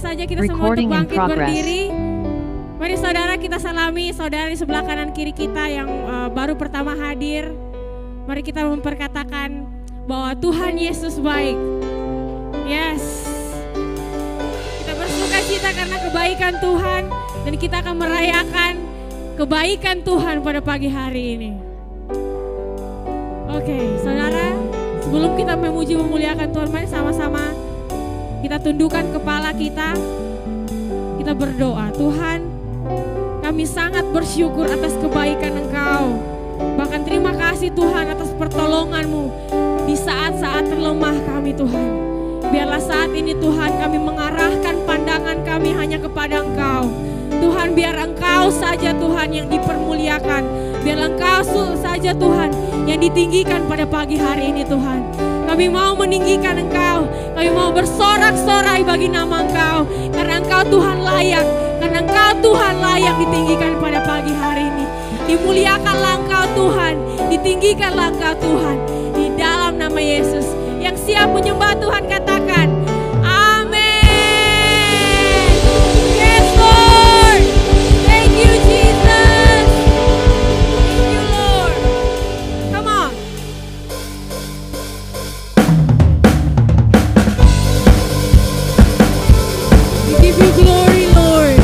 Saja kita semua untuk bangkit berdiri. Mari saudara kita salami saudara di sebelah kanan kiri kita yang baru pertama hadir. Mari kita memperkatakan bahwa Tuhan Yesus baik. Yes. Kita bersuka cita karena kebaikan Tuhan dan kita akan merayakan kebaikan Tuhan pada pagi hari ini. Oke, saudara, sebelum kita memuji memuliakan Tuhan, mari sama-sama kita tundukkan kepala kita. Kita berdoa, Tuhan, kami sangat bersyukur atas kebaikan Engkau. Bahkan terima kasih Tuhan atas pertolongan-Mu di saat-saat terlemah kami Tuhan. Biarlah saat ini Tuhan kami mengarahkan pandangan kami hanya kepada Engkau. Tuhan, biar Engkau saja Tuhan yang dipermuliakan. Biar Engkau saja Tuhan yang ditinggikan pada pagi hari ini Tuhan. Kami mau meninggikan Engkau. Kami mau bersorak-sorai bagi nama Engkau. Karena Engkau Tuhan layak. Karena Engkau Tuhan layak ditinggikan pada pagi hari ini. Dimuliakanlah Engkau Tuhan. Ditinggikanlah Engkau Tuhan. Di dalam nama Yesus. Yang siap menyembah Tuhan katakan, amin. Yes Lord. Thank you Jesus. Thank you Lord. Come on. We give you glory Lord.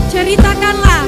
Ceritakanlah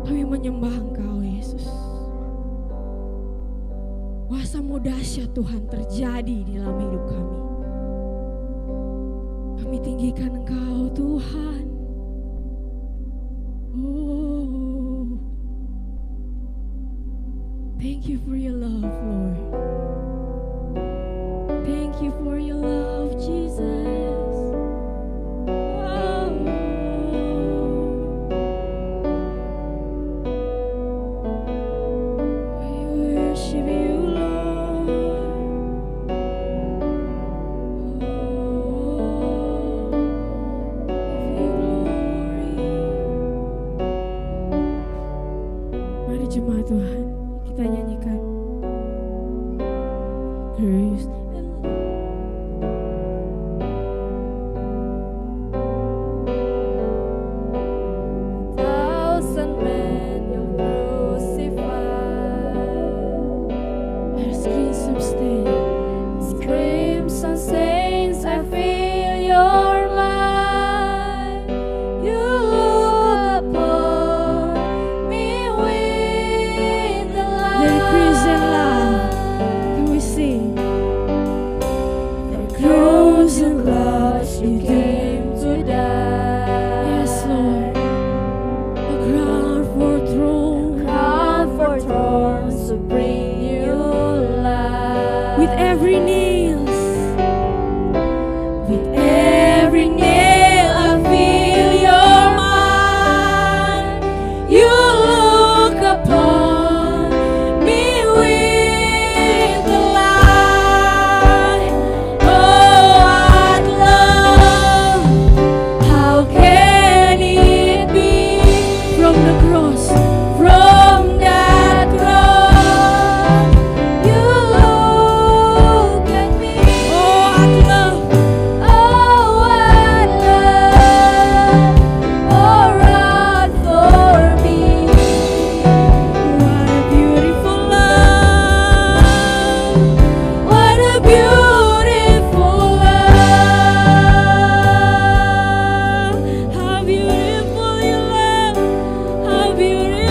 Kami menyembah Engkau Yesus. Kuasa-Mu dahsyat Tuhan terjadi di dalam hidup kami. Kami tinggikan Engkau Tuhan. Oh, thank you for your love, Lord. Thank you for your love, Jesus. Oh, I worship you, Lord. Mari jemaat Tuhan, kita nyanyikan Grace and Thousand men you'll crucify. As crimson stain, As crimson stains, I feel your light. You look upon me with the light. their crimson love. Can we sing? Their crimson blood, you came to die. Yes, Lord. A crown for throne. Crown for thorns to bring you life. With every nails, With every nail I feel your mind. You look upon me with the light. Oh, what love! How can it be from the cross, from that cross? You look at me. oh, what love, Oh, what love poured out for me. what a beautiful love. What a beautiful love. How beautiful your love, how beautiful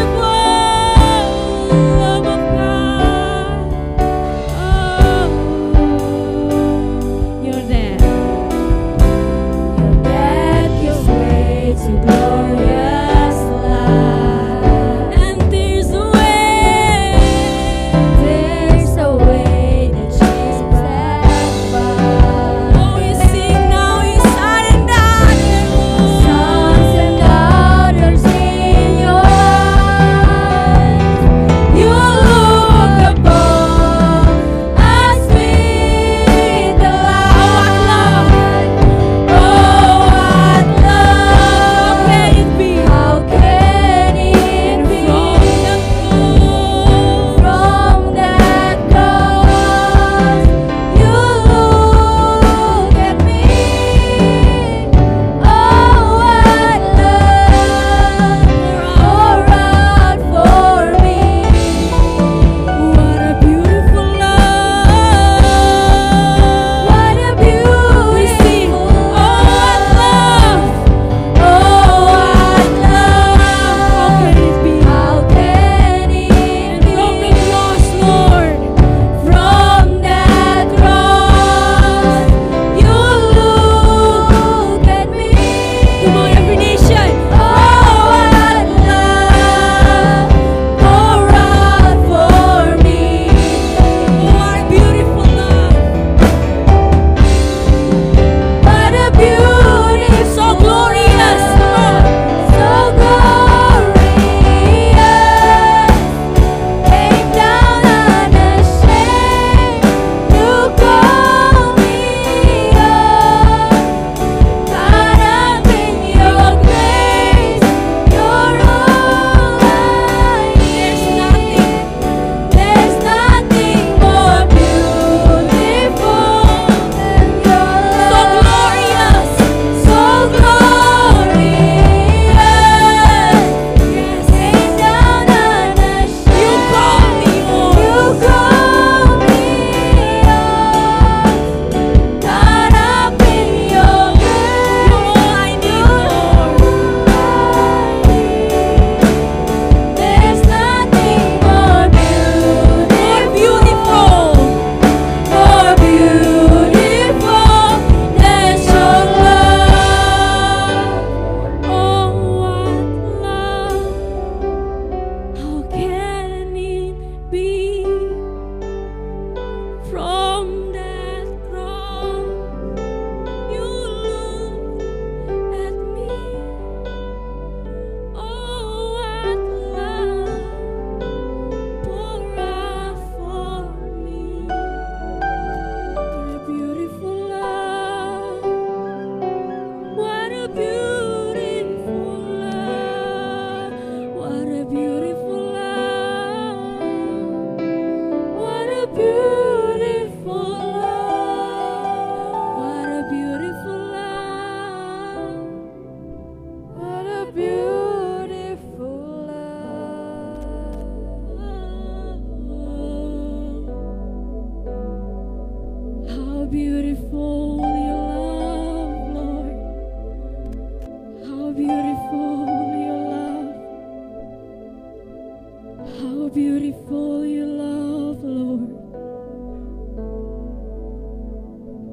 So beautiful your love, Lord.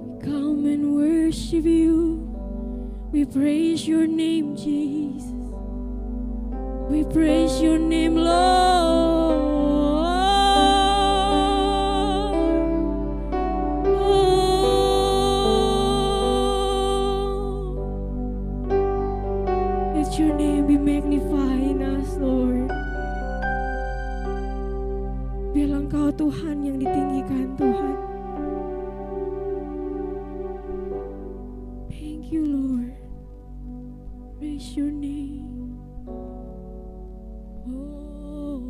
We come and worship you. We praise your name, Jesus. We praise your name, Lord. Let your name be magnified in us, Lord. Biarlah Engkau Tuhan yang ditinggikan, Tuhan. Thank you, Lord. Praise your name. Oh.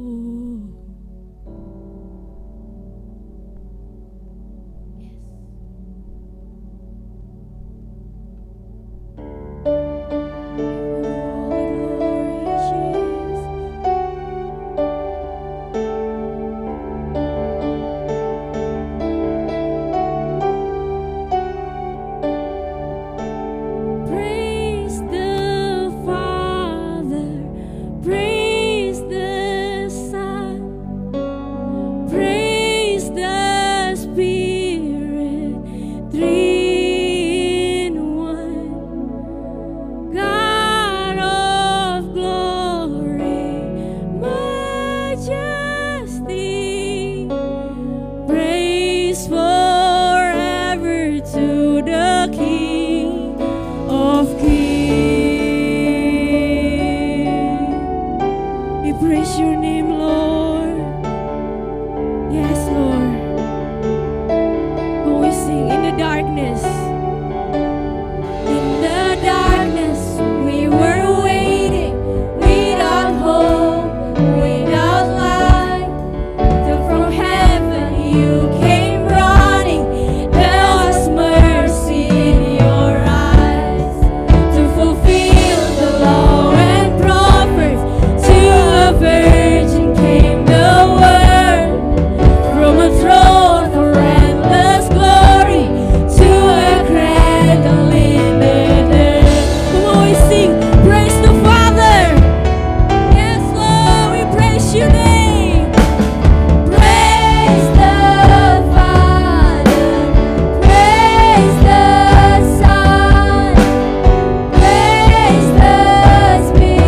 Yes. Praise your name, Lord. Yes, Lord. When we sing in the darkness, we were waiting without hope, without light. Till from heaven you came running. There was mercy in your eyes to fulfill the law and prophets. To a virgin came the word from a throne for endless glory to a cradle in the earth. Come on, we sing, praise the Father. Yes, Lord, we praise your name. Praise the Father, praise the Son, praise the Spirit.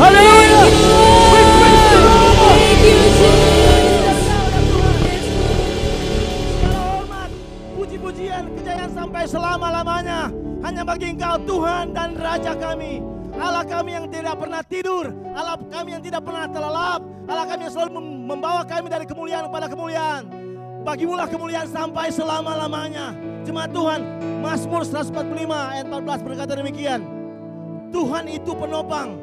Haleluya. Thank you, Jesus. Segala hormat, puji-pujian, kejayaan sampai selama-lamanya hanya bagi Engkau Tuhan dan Raja kami. Allah kami yang tidak pernah tidur, Allah kami yang tidak pernah terlelap, Allah kami yang selalu membawa kami dari kemuliaan kepada kemuliaan. Bagimulah kemuliaan sampai selama-lamanya. Jemaat Tuhan, Mazmur 145 ayat 14 berkata demikian. Tuhan itu penopang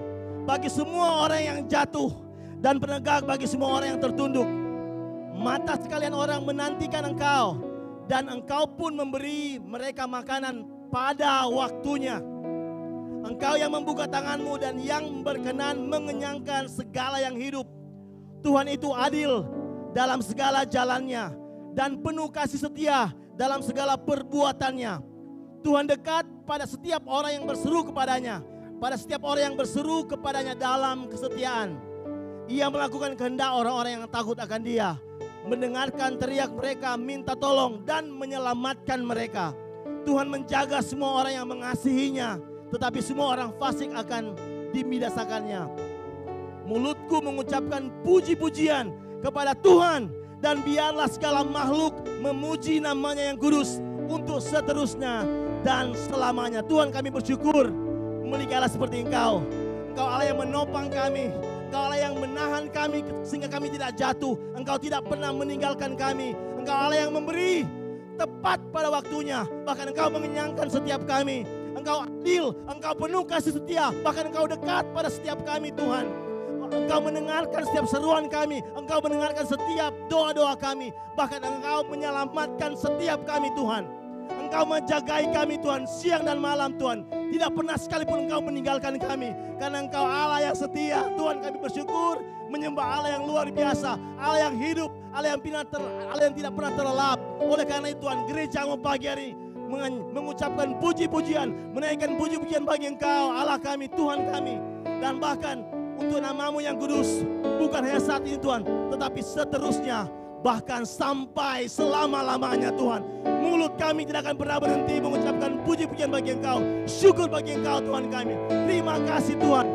bagi semua orang yang jatuh dan penegak bagi semua orang yang tertunduk. Mata sekalian orang menantikan Engkau, dan Engkau pun memberi mereka makanan pada waktunya. Engkau yang membuka tanganmu dan yang berkenan mengenyangkan segala yang hidup. Tuhan itu adil dalam segala jalannya dan penuh kasih setia dalam segala perbuatannya. Tuhan dekat pada setiap orang yang berseru kepadanya, pada setiap orang yang berseru kepadanya dalam kesetiaan. Ia melakukan kehendak orang-orang yang takut akan Dia, mendengarkan teriak mereka, minta tolong dan menyelamatkan mereka. Tuhan menjaga semua orang yang mengasihinya, tetapi semua orang fasik akan dibinasakannya. Mulutku mengucapkan puji-pujian kepada Tuhan, dan biarlah segala makhluk memuji namanya yang kudus untuk seterusnya dan selamanya. Tuhan, kami bersyukur memiliki Allah seperti Engkau. Engkau Allah yang menopang kami, Engkau Allah yang menahan kami sehingga kami tidak jatuh. Engkau tidak pernah meninggalkan kami. Engkau Allah yang memberi tepat pada waktunya, bahkan Engkau mengenyangkan setiap kami. Engkau adil, Engkau penuh kasih setia, bahkan Engkau dekat pada setiap kami Tuhan. Engkau mendengarkan setiap seruan kami, Engkau mendengarkan setiap doa-doa kami, bahkan Engkau menyelamatkan setiap kami Tuhan. Engkau menjagai kami Tuhan siang dan malam Tuhan. Tidak pernah sekalipun Engkau meninggalkan kami, karena Engkau Allah yang setia. Tuhan, kami bersyukur menyembah Allah yang luar biasa, Allah yang hidup, Allah yang tidak pernah terlelap. Oleh karena itu Tuhan, gereja-Mu pagi hari ini mengucapkan puji-pujian, menaikkan puji-pujian bagi Engkau Allah kami, Tuhan kami. Dan bahkan untuk nama-Mu yang kudus, bukan hanya saat ini Tuhan, tetapi seterusnya, bahkan sampai selama-lamanya Tuhan. Mulut kami tidak akan pernah berhenti mengucapkan puji-pujian bagi Engkau, syukur bagi Engkau Tuhan kami. Terima kasih Tuhan.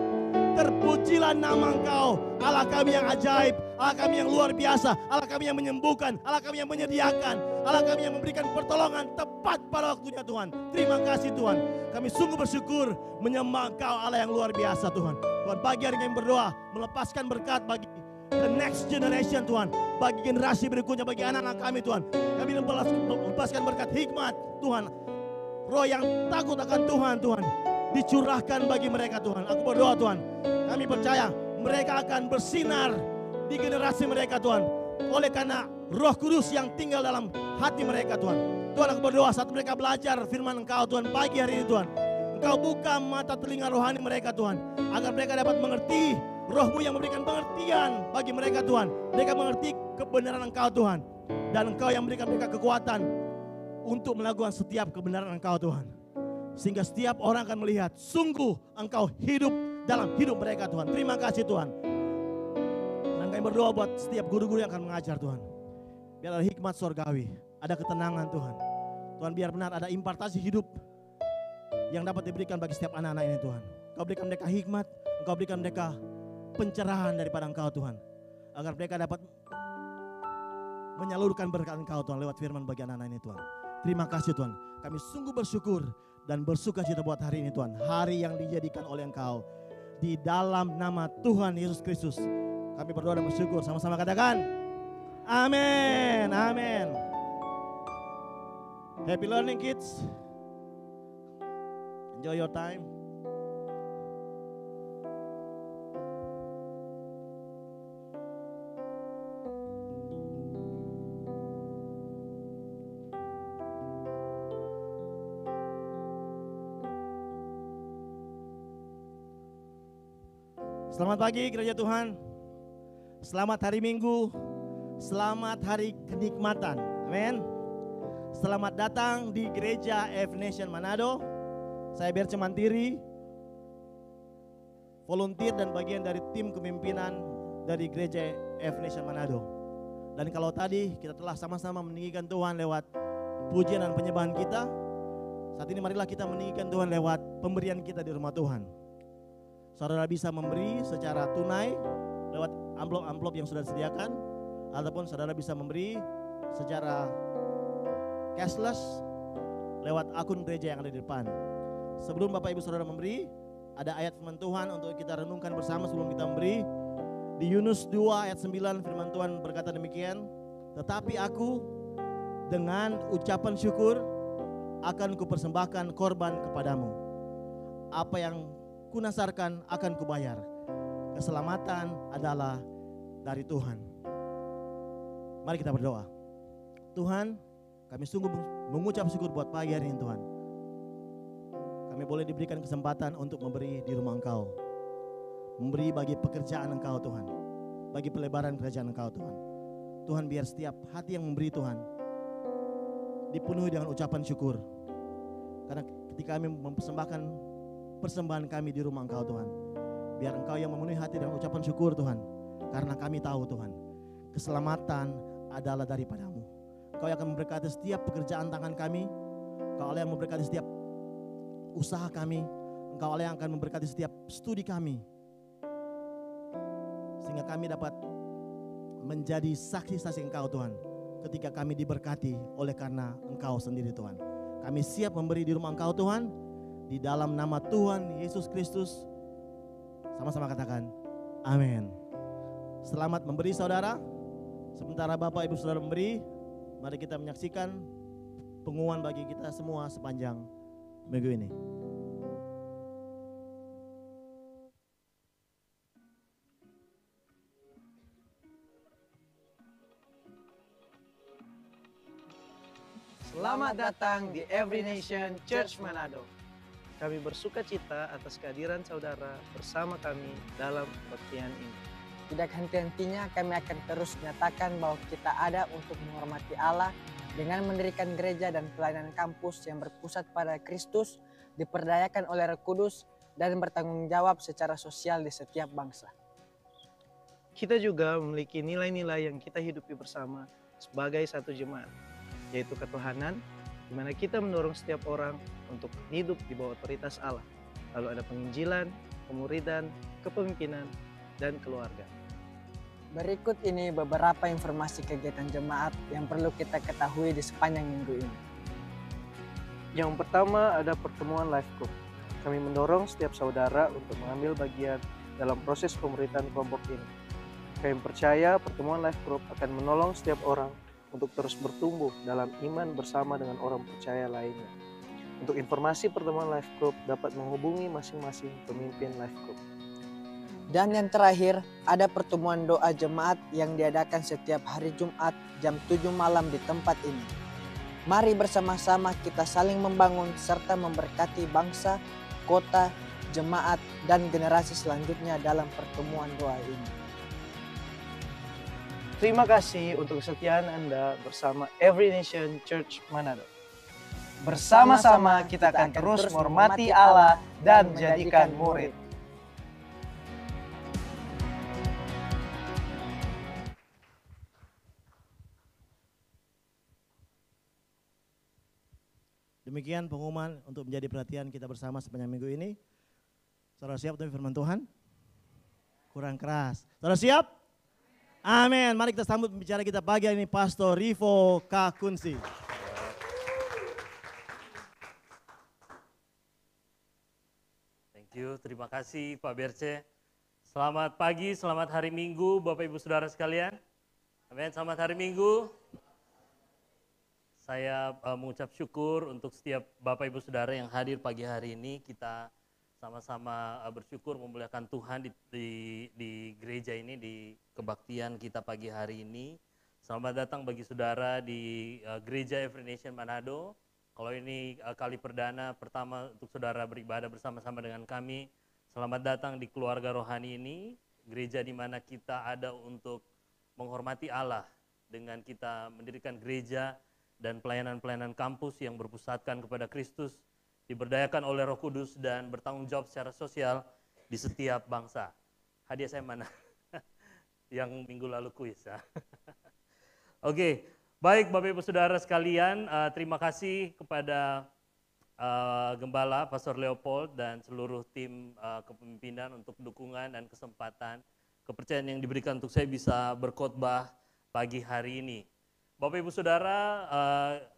Terpujilah nama Engkau, Allah kami yang ajaib, Allah kami yang luar biasa, Allah kami yang menyembuhkan, Allah kami yang menyediakan, Allah kami yang memberikan pertolongan tepat pada waktunya Tuhan. Terima kasih Tuhan. Kami sungguh bersyukur menyembah Engkau Allah yang luar biasa Tuhan. Tuhan, pagi hari kami berdoa melepaskan berkat bagi the next generation Tuhan, bagi generasi berikutnya, bagi anak-anak kami Tuhan. Kami melepaskan berkat hikmat Tuhan, roh yang takut akan Tuhan Tuhan, dicurahkan bagi mereka Tuhan. Aku berdoa Tuhan, kami percaya mereka akan bersinar di generasi mereka Tuhan, oleh karena Roh Kudus yang tinggal dalam hati mereka Tuhan. Tuhan, aku berdoa saat mereka belajar firman Engkau Tuhan pagi hari ini Tuhan, Engkau buka mata telinga rohani mereka Tuhan, agar mereka dapat mengerti Roh-Mu yang memberikan pengertian bagi mereka Tuhan. Mereka mengerti kebenaran Engkau Tuhan, dan Engkau yang memberikan mereka kekuatan untuk melakukan setiap kebenaran Engkau Tuhan, sehingga setiap orang akan melihat sungguh Engkau hidup dalam hidup mereka Tuhan. Terima kasih Tuhan. Dan kami berdoa buat setiap guru-guru yang akan mengajar Tuhan, biar ada hikmat surgawi, ada ketenangan Tuhan. Tuhan, biar benar ada impartasi hidup yang dapat diberikan bagi setiap anak-anak ini Tuhan. Engkau berikan mereka hikmat, Engkau berikan mereka pencerahan daripada Engkau Tuhan, agar mereka dapat menyalurkan berkat Engkau Tuhan lewat firman bagi anak-anak ini Tuhan. Terima kasih Tuhan. Kami sungguh bersyukur dan bersukacita buat hari ini Tuhan, hari yang dijadikan oleh Engkau. Di dalam nama Tuhan Yesus Kristus kami berdoa dan bersyukur. Sama-sama katakan amin, amin. Happy learning kids. Enjoy your time. Selamat pagi gereja Tuhan. Selamat hari Minggu. Selamat hari kenikmatan. Amin. Selamat datang di gereja F Nation Manado. Saya Berce Mantiri, volunteer dan bagian dari tim kepemimpinan dari gereja F Nation Manado. Dan kalau tadi kita telah sama-sama meninggikan Tuhan lewat pujian dan penyembahan kita, saat ini marilah kita meninggikan Tuhan lewat pemberian kita di rumah Tuhan. saudara bisa memberi secara tunai lewat amplop-amplop yang sudah disediakan, ataupun saudara bisa memberi secara cashless lewat akun gereja yang ada di depan. Sebelum Bapak Ibu Saudara memberi, ada ayat firman Tuhan untuk kita renungkan bersama sebelum kita memberi. Di Yunus 2 ayat 9 firman Tuhan berkata demikian, tetapi aku dengan ucapan syukur akan kupersembahkan korban kepadamu. Apa yang kunasarkan akan kubayar. Keselamatan adalah dari Tuhan. Mari kita berdoa. Tuhan, kami sungguh mengucap syukur buat pagi hari ini Tuhan. Kami boleh diberikan kesempatan untuk memberi di rumah Engkau. Memberi bagi pekerjaan Engkau Tuhan. Bagi pelebaran kerajaan Engkau Tuhan. Tuhan, biar setiap hati yang memberi Tuhan dipenuhi dengan ucapan syukur. Karena ketika kami mempersembahkan persembahan kami di rumah Engkau Tuhan, biar Engkau yang memenuhi hati dengan ucapan syukur Tuhan. Karena kami tahu Tuhan, keselamatan adalah daripadamu. Engkau yang akan memberkati setiap pekerjaan tangan kami. Engkau Allah yang memberkati setiap usaha kami. Engkau Allah yang akan memberkati setiap studi kami. Sehingga kami dapat menjadi saksi-saksi Engkau Tuhan. Ketika kami diberkati oleh karena Engkau sendiri Tuhan. Kami siap memberi di rumah Engkau Tuhan. Di dalam nama Tuhan Yesus Kristus. Sama-sama katakan amin. Selamat memberi saudara. Sementara Bapak Ibu Saudara memberi, mari kita menyaksikan pengumuman bagi kita semua sepanjang minggu ini. Selamat datang di Every Nation Church Manado. Kami bersuka cita atas kehadiran saudara bersama kami dalam kebaktian ini. Tidak henti-hentinya kami akan terus menyatakan bahwa kita ada untuk menghormati Allah dengan mendirikan gereja dan pelayanan kampus yang berpusat pada Kristus, diperdayakan oleh Roh Kudus, dan bertanggung jawab secara sosial di setiap bangsa. Kita juga memiliki nilai-nilai yang kita hidupi bersama sebagai satu jemaat, yaitu ketuhanan, di mana kita mendorong setiap orang untuk hidup di bawah otoritas Allah. Lalu ada penginjilan, pemuridan, kepemimpinan, dan keluarga. Berikut ini beberapa informasi kegiatan jemaat yang perlu kita ketahui di sepanjang minggu ini. Yang pertama ada pertemuan life group. Kami mendorong setiap saudara untuk mengambil bagian dalam proses pemuridan kelompok ini. Kami percaya pertemuan life group akan menolong setiap orang untuk terus bertumbuh dalam iman bersama dengan orang percaya lainnya. Untuk informasi pertemuan life group dapat menghubungi masing-masing pemimpin life group. Dan yang terakhir, ada pertemuan doa jemaat yang diadakan setiap hari Jumat jam 7 malam di tempat ini. Mari bersama-sama kita saling membangun serta memberkati bangsa, kota, jemaat, dan generasi selanjutnya dalam pertemuan doa ini. Terima kasih untuk kesetiaan Anda bersama Every Nation Church Manado. Bersama-sama kita akan terus menghormati Allah dan menjadikan murid. Demikian pengumuman untuk menjadi perhatian kita bersama sepanjang minggu ini. Saudara siap untuk firman Tuhan? Kurang keras. Saudara siap? Amin. Mari kita sambut pembicara kita pagi ini, Pastor Rivo K. Kunsi. Thank you, terima kasih Pak Berce. Selamat pagi, selamat hari Minggu Bapak Ibu Saudara sekalian. Amin, selamat hari Minggu. Saya mengucap syukur untuk setiap Bapak Ibu Saudara yang hadir pagi hari ini. Kita sama-sama bersyukur memuliakan Tuhan di gereja ini, di kebaktian kita pagi hari ini. Selamat datang bagi saudara di gereja Every Nation Manado. Kalau ini kali perdana pertama untuk saudara beribadah bersama-sama dengan kami, selamat datang di keluarga rohani ini, gereja di mana kita ada untuk menghormati Allah dengan kita mendirikan gereja dan pelayanan-pelayanan kampus yang berpusatkan kepada Kristus, diberdayakan oleh Roh Kudus dan bertanggung jawab secara sosial di setiap bangsa. Hadiah saya mana? Yang minggu lalu kuis ya. Oke, baik Bapak Ibu Saudara sekalian, terima kasih kepada Gembala, Pastor Leopold, dan seluruh tim kepemimpinan untuk dukungan dan kesempatan, kepercayaan yang diberikan untuk saya bisa berkhotbah pagi hari ini. Bapak Ibu Saudara,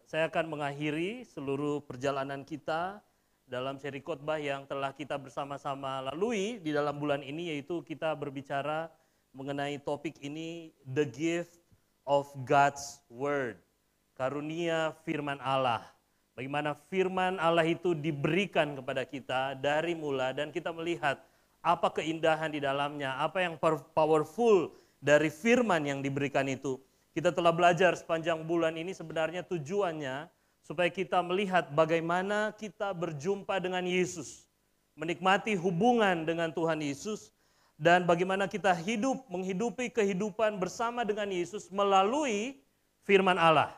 saya akan mengakhiri seluruh perjalanan kita dalam seri khotbah yang telah kita bersama-sama lalui di dalam bulan ini, yaitu kita berbicara mengenai topik ini, The Gift of God's Word, karunia firman Allah. Bagaimana firman Allah itu diberikan kepada kita dari mula dan kita melihat apa keindahan di dalamnya, apa yang powerful dari firman yang diberikan itu. Kita telah belajar sepanjang bulan ini sebenarnya tujuannya supaya kita melihat bagaimana kita berjumpa dengan Yesus, menikmati hubungan dengan Tuhan Yesus, dan bagaimana kita menghidupi kehidupan bersama dengan Yesus melalui firman Allah.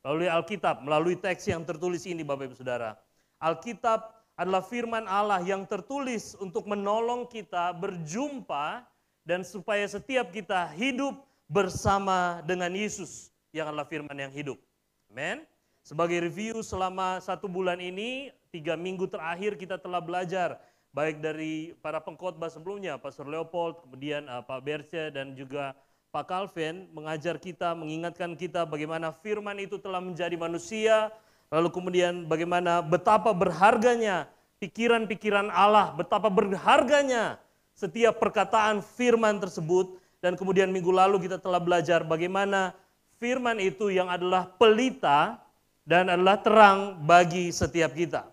Melalui Alkitab, melalui teks yang tertulis ini Bapak Ibu Saudara. Alkitab adalah firman Allah yang tertulis untuk menolong kita berjumpa dan supaya setiap kita hidup bersama dengan Yesus yang adalah firman yang hidup. Amen. Sebagai review selama 1 bulan ini, 3 minggu terakhir kita telah belajar baik dari para pengkhotbah sebelumnya, Pastor Leopold, kemudian Pak Berce dan juga Pak Calvin mengajar kita, mengingatkan kita bagaimana firman itu telah menjadi manusia, lalu kemudian bagaimana betapa berharganya pikiran-pikiran Allah, betapa berharganya setiap perkataan firman tersebut, dan kemudian minggu lalu kita telah belajar bagaimana firman itu yang adalah pelita dan adalah terang bagi setiap kita.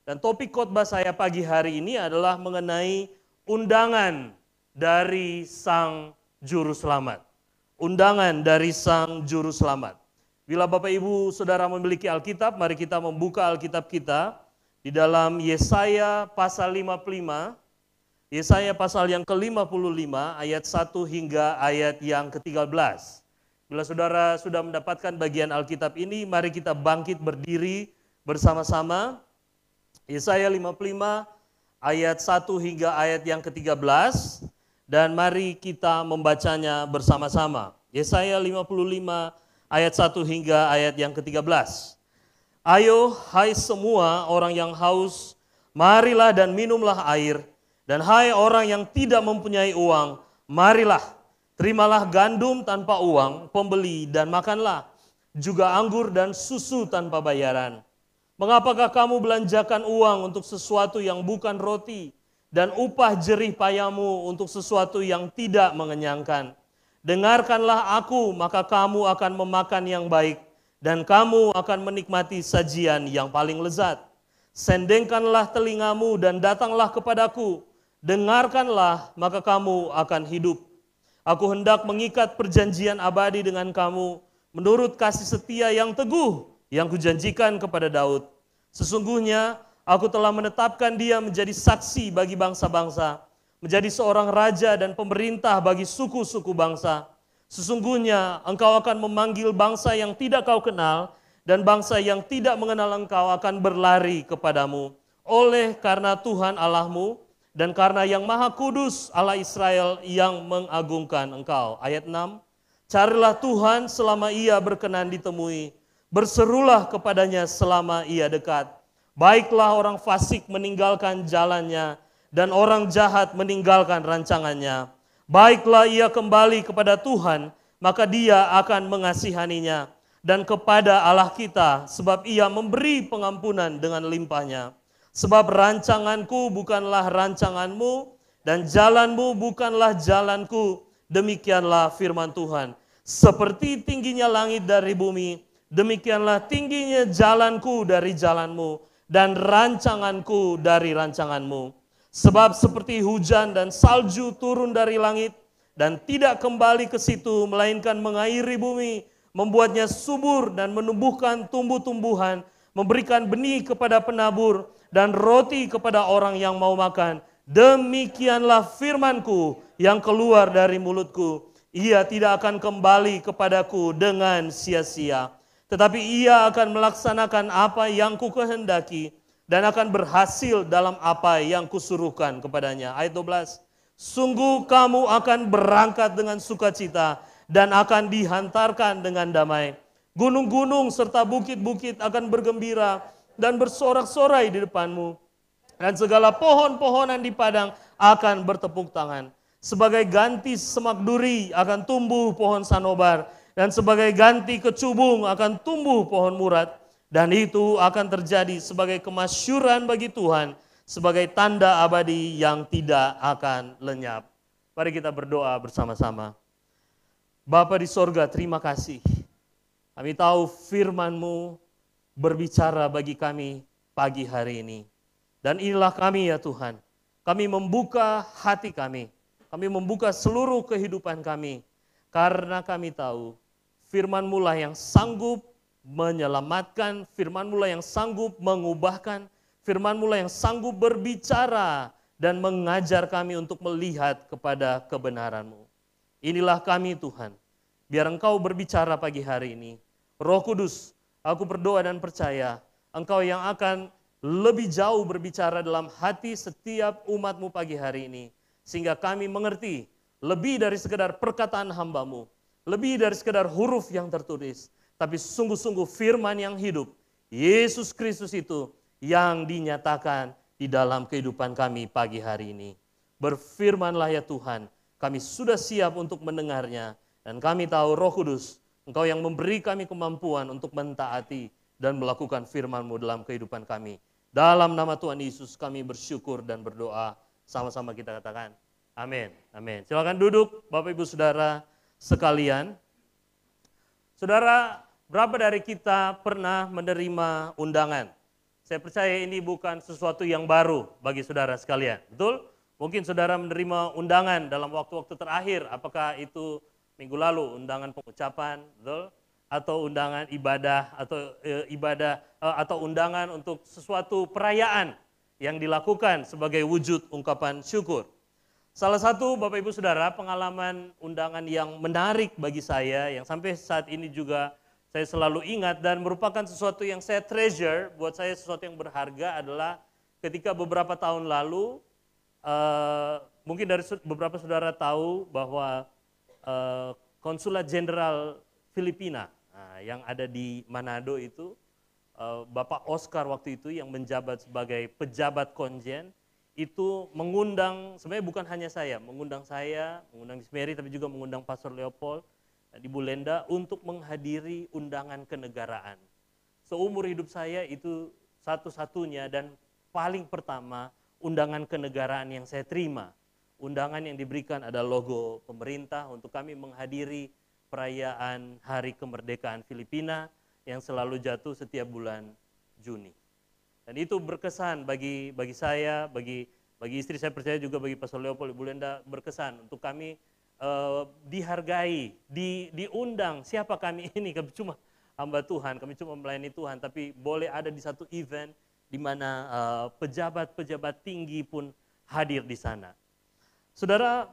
Dan topik khotbah saya pagi hari ini adalah mengenai undangan dari Sang Juru Selamat. Undangan dari Sang Juru Selamat. Bila Bapak Ibu Saudara memiliki Alkitab, mari kita membuka Alkitab kita di dalam Yesaya pasal 55. Yesaya pasal yang ke-55 ayat 1 hingga ayat yang ke-13. Bila saudara sudah mendapatkan bagian Alkitab ini, mari kita bangkit berdiri bersama-sama. Yesaya 55 ayat 1 hingga ayat yang ke-13. Dan mari kita membacanya bersama-sama. Yesaya 55 ayat 1 hingga ayat yang ke-13. Ayo hai semua orang yang haus, marilah dan minumlah air. Dan hai orang yang tidak mempunyai uang, marilah, terimalah gandum tanpa uang, pembeli dan makanlah. Juga anggur dan susu tanpa bayaran. Mengapakah kamu belanjakan uang untuk sesuatu yang bukan roti? Dan upah jerih payamu untuk sesuatu yang tidak mengenyangkan. Dengarkanlah aku, maka kamu akan memakan yang baik, dan kamu akan menikmati sajian yang paling lezat. Sendengkanlah telingamu dan datanglah kepadaku. Dengarkanlah, maka kamu akan hidup. Aku hendak mengikat perjanjian abadi dengan kamu, menurut kasih setia yang teguh yang kujanjikan kepada Daud. Sesungguhnya, aku telah menetapkan dia menjadi saksi bagi bangsa-bangsa, menjadi seorang raja dan pemerintah bagi suku-suku bangsa. Sesungguhnya engkau akan memanggil bangsa yang tidak kau kenal, dan bangsa yang tidak mengenal engkau akan berlari kepadamu. Oleh karena Tuhan Allahmu, dan karena yang Maha Kudus Allah Israel yang mengagungkan engkau. Ayat 6, carilah Tuhan selama ia berkenan ditemui, berserulah kepadanya selama ia dekat. Baiklah orang fasik meninggalkan jalannya, dan orang jahat meninggalkan rancangannya. Baiklah ia kembali kepada Tuhan, maka dia akan mengasihaninya. Dan kepada Allah kita, sebab ia memberi pengampunan dengan limpahnya. Sebab rancanganku bukanlah rancanganmu, dan jalanmu bukanlah jalanku. Demikianlah firman Tuhan. Seperti tingginya langit dari bumi, demikianlah tingginya jalanku dari jalanmu, dan rancanganku dari rancanganmu. Sebab seperti hujan dan salju turun dari langit, dan tidak kembali ke situ, melainkan mengairi bumi, membuatnya subur dan menumbuhkan tumbuh-tumbuhan, memberikan benih kepada penabur, dan roti kepada orang yang mau makan. Demikianlah firmanku yang keluar dari mulutku. Ia tidak akan kembali kepadaku dengan sia-sia, tetapi ia akan melaksanakan apa yang kukehendaki dan akan berhasil dalam apa yang kusuruhkan kepadanya. Ayat 12. Sungguh kamu akan berangkat dengan sukacita dan akan dihantarkan dengan damai. Gunung-gunung serta bukit-bukit akan bergembira, dan bersorak-sorai di depan-Mu. Dan segala pohon-pohonan di padang akan bertepuk tangan. Sebagai ganti semak duri akan tumbuh pohon sanobar. Dan sebagai ganti kecubung akan tumbuh pohon murad. Dan itu akan terjadi sebagai kemasyuran bagi Tuhan. Sebagai tanda abadi yang tidak akan lenyap. Mari kita berdoa bersama-sama. Bapa di sorga, terima kasih. Kami tahu firman-Mu berbicara bagi kami pagi hari ini. Dan inilah kami ya Tuhan, kami membuka hati kami membuka seluruh kehidupan kami, karena kami tahu firman-Mu lah yang sanggup menyelamatkan, firman-Mu lah yang sanggup mengubahkan, firman-Mu lah yang sanggup berbicara dan mengajar kami untuk melihat kepada kebenaran-Mu. Inilah kami Tuhan, biar Engkau berbicara pagi hari ini. Roh Kudus, aku berdoa dan percaya Engkau yang akan lebih jauh berbicara dalam hati setiap umat-Mu pagi hari ini. Sehingga kami mengerti lebih dari sekedar perkataan hamba-Mu, lebih dari sekedar huruf yang tertulis, tapi sungguh-sungguh firman yang hidup, Yesus Kristus itu yang dinyatakan di dalam kehidupan kami pagi hari ini. Berfirmanlah ya Tuhan, kami sudah siap untuk mendengarnya, dan kami tahu Roh Kudus, Engkau yang memberi kami kemampuan untuk mentaati dan melakukan firman-Mu dalam kehidupan kami. Dalam nama Tuhan Yesus kami bersyukur dan berdoa. Sama-sama kita katakan amin. Amin. Silakan duduk Bapak Ibu Saudara sekalian. Saudara, berapa dari kita pernah menerima undangan? Saya percaya ini bukan sesuatu yang baru bagi saudara sekalian. Betul? Mungkin saudara menerima undangan dalam waktu-waktu terakhir. Apakah itu minggu lalu undangan pengucapan, betul? Atau undangan ibadah atau undangan untuk sesuatu perayaan yang dilakukan sebagai wujud ungkapan syukur. Salah satu Bapak Ibu Saudara pengalaman undangan yang menarik bagi saya yang sampai saat ini juga saya selalu ingat dan merupakan sesuatu yang saya treasure, buat saya sesuatu yang berharga adalah ketika beberapa tahun lalu mungkin dari beberapa saudara tahu bahwa Konsulat Jenderal Filipina yang ada di Manado itu, Bapak Oscar waktu itu yang menjabat sebagai pejabat konjen, itu mengundang, sebenarnya bukan hanya saya, mengundang Miss Mary, tapi juga mengundang Pastor Leopold dan Ibu Lenda untuk menghadiri undangan kenegaraan. Seumur hidup saya itu satu-satunya dan paling pertama undangan kenegaraan yang saya terima. Undangan yang diberikan ada logo pemerintah untuk kami menghadiri perayaan Hari Kemerdekaan Filipina yang selalu jatuh setiap bulan Juni. Dan itu berkesan bagi saya, bagi istri saya percaya juga bagi Pastor Leopold, Ibu Lenda, berkesan untuk kami dihargai, diundang. Siapa kami ini? Kami cuma hamba Tuhan, kami cuma melayani Tuhan, tapi boleh ada di satu event di mana pejabat-pejabat tinggi pun hadir di sana. Saudara,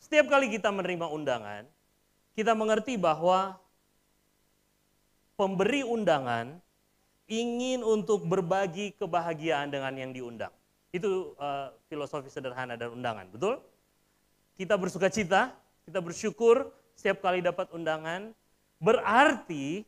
setiap kali kita menerima undangan, kita mengerti bahwa pemberi undangan ingin untuk berbagi kebahagiaan dengan yang diundang. Itu filosofi sederhana dari undangan, betul? Kita bersuka cita, kita bersyukur setiap kali dapat undangan, berarti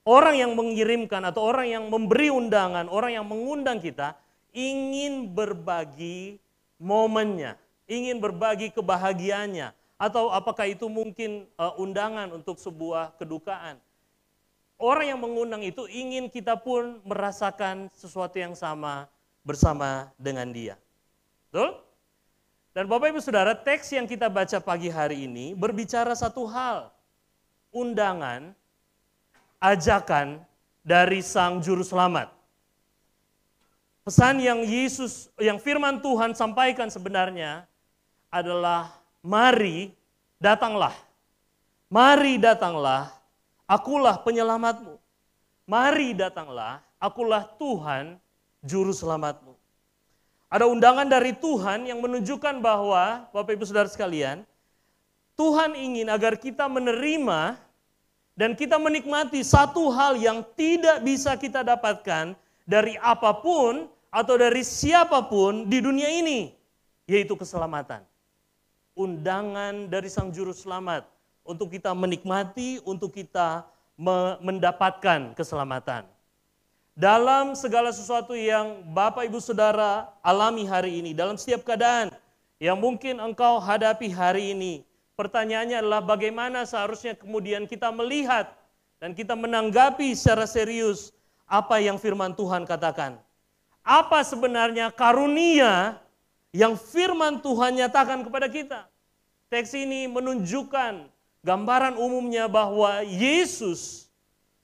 orang yang mengirimkan atau orang yang memberi undangan, orang yang mengundang kita, ingin berbagi momennya, ingin berbagi kebahagiaannya, atau apakah itu mungkin undangan untuk sebuah kedukaan. Orang yang mengundang itu ingin kita pun merasakan sesuatu yang sama bersama dengan dia. Betul? Dan Bapak Ibu Saudara, teks yang kita baca pagi hari ini berbicara satu hal. Undangan, ajakan dari Sang Juru Selamat. Pesan yang firman Tuhan sampaikan sebenarnya adalah mari datanglah. Mari datanglah, akulah penyelamatmu. Mari datanglah, akulah Tuhan Juru Selamatmu. Ada undangan dari Tuhan yang menunjukkan bahwa, Bapak Ibu Saudara sekalian, Tuhan ingin agar kita menerima dan kita menikmati satu hal yang tidak bisa kita dapatkan dari apapun atau dari siapapun di dunia ini, yaitu keselamatan. Undangan dari Sang Juru Selamat untuk kita menikmati, untuk kita mendapatkan keselamatan. Dalam segala sesuatu yang Bapak Ibu Saudara alami hari ini, dalam setiap keadaan yang mungkin engkau hadapi hari ini, pertanyaannya adalah bagaimana seharusnya kemudian kita melihat dan kita menanggapi secara serius apa yang firman Tuhan katakan. Apa sebenarnya karunia yang firman Tuhan nyatakan kepada kita? Teks ini menunjukkan gambaran umumnya bahwa Yesus,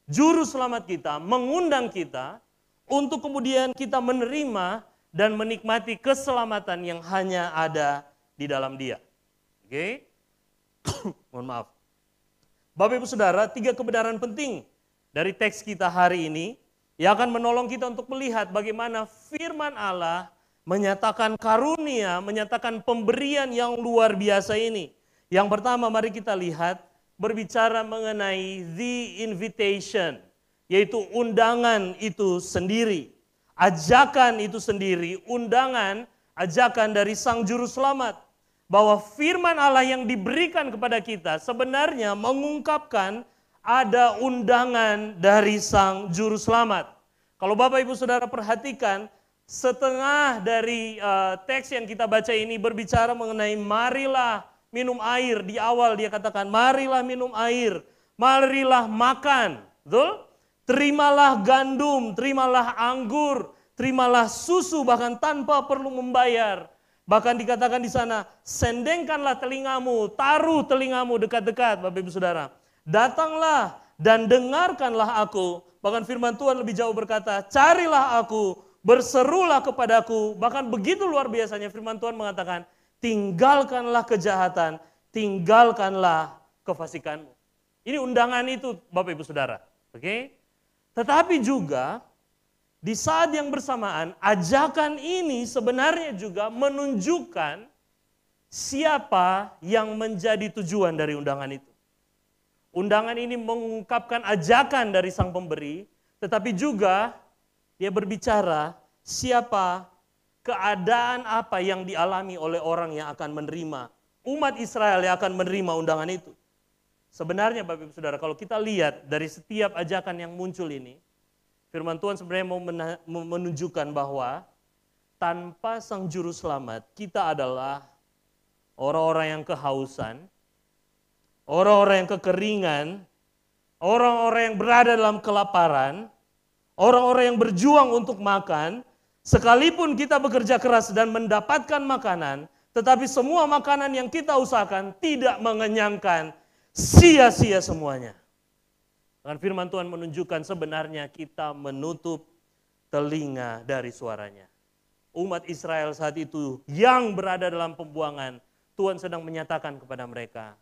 Juru Selamat kita, mengundang kita untuk kemudian kita menerima dan menikmati keselamatan yang hanya ada di dalam Dia. Oke? Mohon maaf. Bapak Ibu Saudara, 3 kebenaran penting dari teks kita hari ini yang akan menolong kita untuk melihat bagaimana firman Allah menyatakan karunia, menyatakan pemberian yang luar biasa ini. Yang pertama, mari kita lihat berbicara mengenai the invitation, yaitu undangan itu sendiri. Ajakan itu sendiri, undangan, ajakan dari Sang Juru Selamat. Bahwa firman Allah yang diberikan kepada kita sebenarnya mengungkapkan ada undangan dari Sang Juru Selamat. Kalau Bapak Ibu Saudara perhatikan, setengah dari teks yang kita baca ini berbicara mengenai marilah minum air. Di awal dia katakan marilah minum air, marilah makan. Betul? Terimalah gandum, terimalah anggur, terimalah susu bahkan tanpa perlu membayar. Bahkan dikatakan di sana, sendengkanlah telingamu, taruh telingamu dekat-dekat, Bapak Ibu Saudara. Datanglah dan dengarkanlah aku. Bahkan firman Tuhan lebih jauh berkata, carilah aku, berserulah kepadaku. Bahkan begitu luar biasanya firman Tuhan mengatakan, tinggalkanlah kejahatan, tinggalkanlah kefasikanmu. Ini undangan itu Bapak Ibu Saudara. Oke? Tetapi juga di saat yang bersamaan, ajakan ini sebenarnya juga menunjukkan siapa yang menjadi tujuan dari undangan itu. Undangan ini mengungkapkan ajakan dari sang pemberi, tetapi juga dia berbicara siapa, keadaan apa yang dialami oleh orang yang akan menerima, umat Israel yang akan menerima undangan itu. Sebenarnya Bapak Ibu Saudara, kalau kita lihat dari setiap ajakan yang muncul ini, firman Tuhan sebenarnya mau menunjukkan bahwa tanpa Sang Juru Selamat, kita adalah orang-orang yang kehausan, orang-orang yang kekeringan, orang-orang yang berada dalam kelaparan, orang-orang yang berjuang untuk makan, sekalipun kita bekerja keras dan mendapatkan makanan, tetapi semua makanan yang kita usahakan tidak mengenyangkan, sia-sia semuanya. Dan firman Tuhan menunjukkan sebenarnya kita menutup telinga dari suaranya. Umat Israel saat itu yang berada dalam pembuangan, Tuhan sedang menyatakan kepada mereka,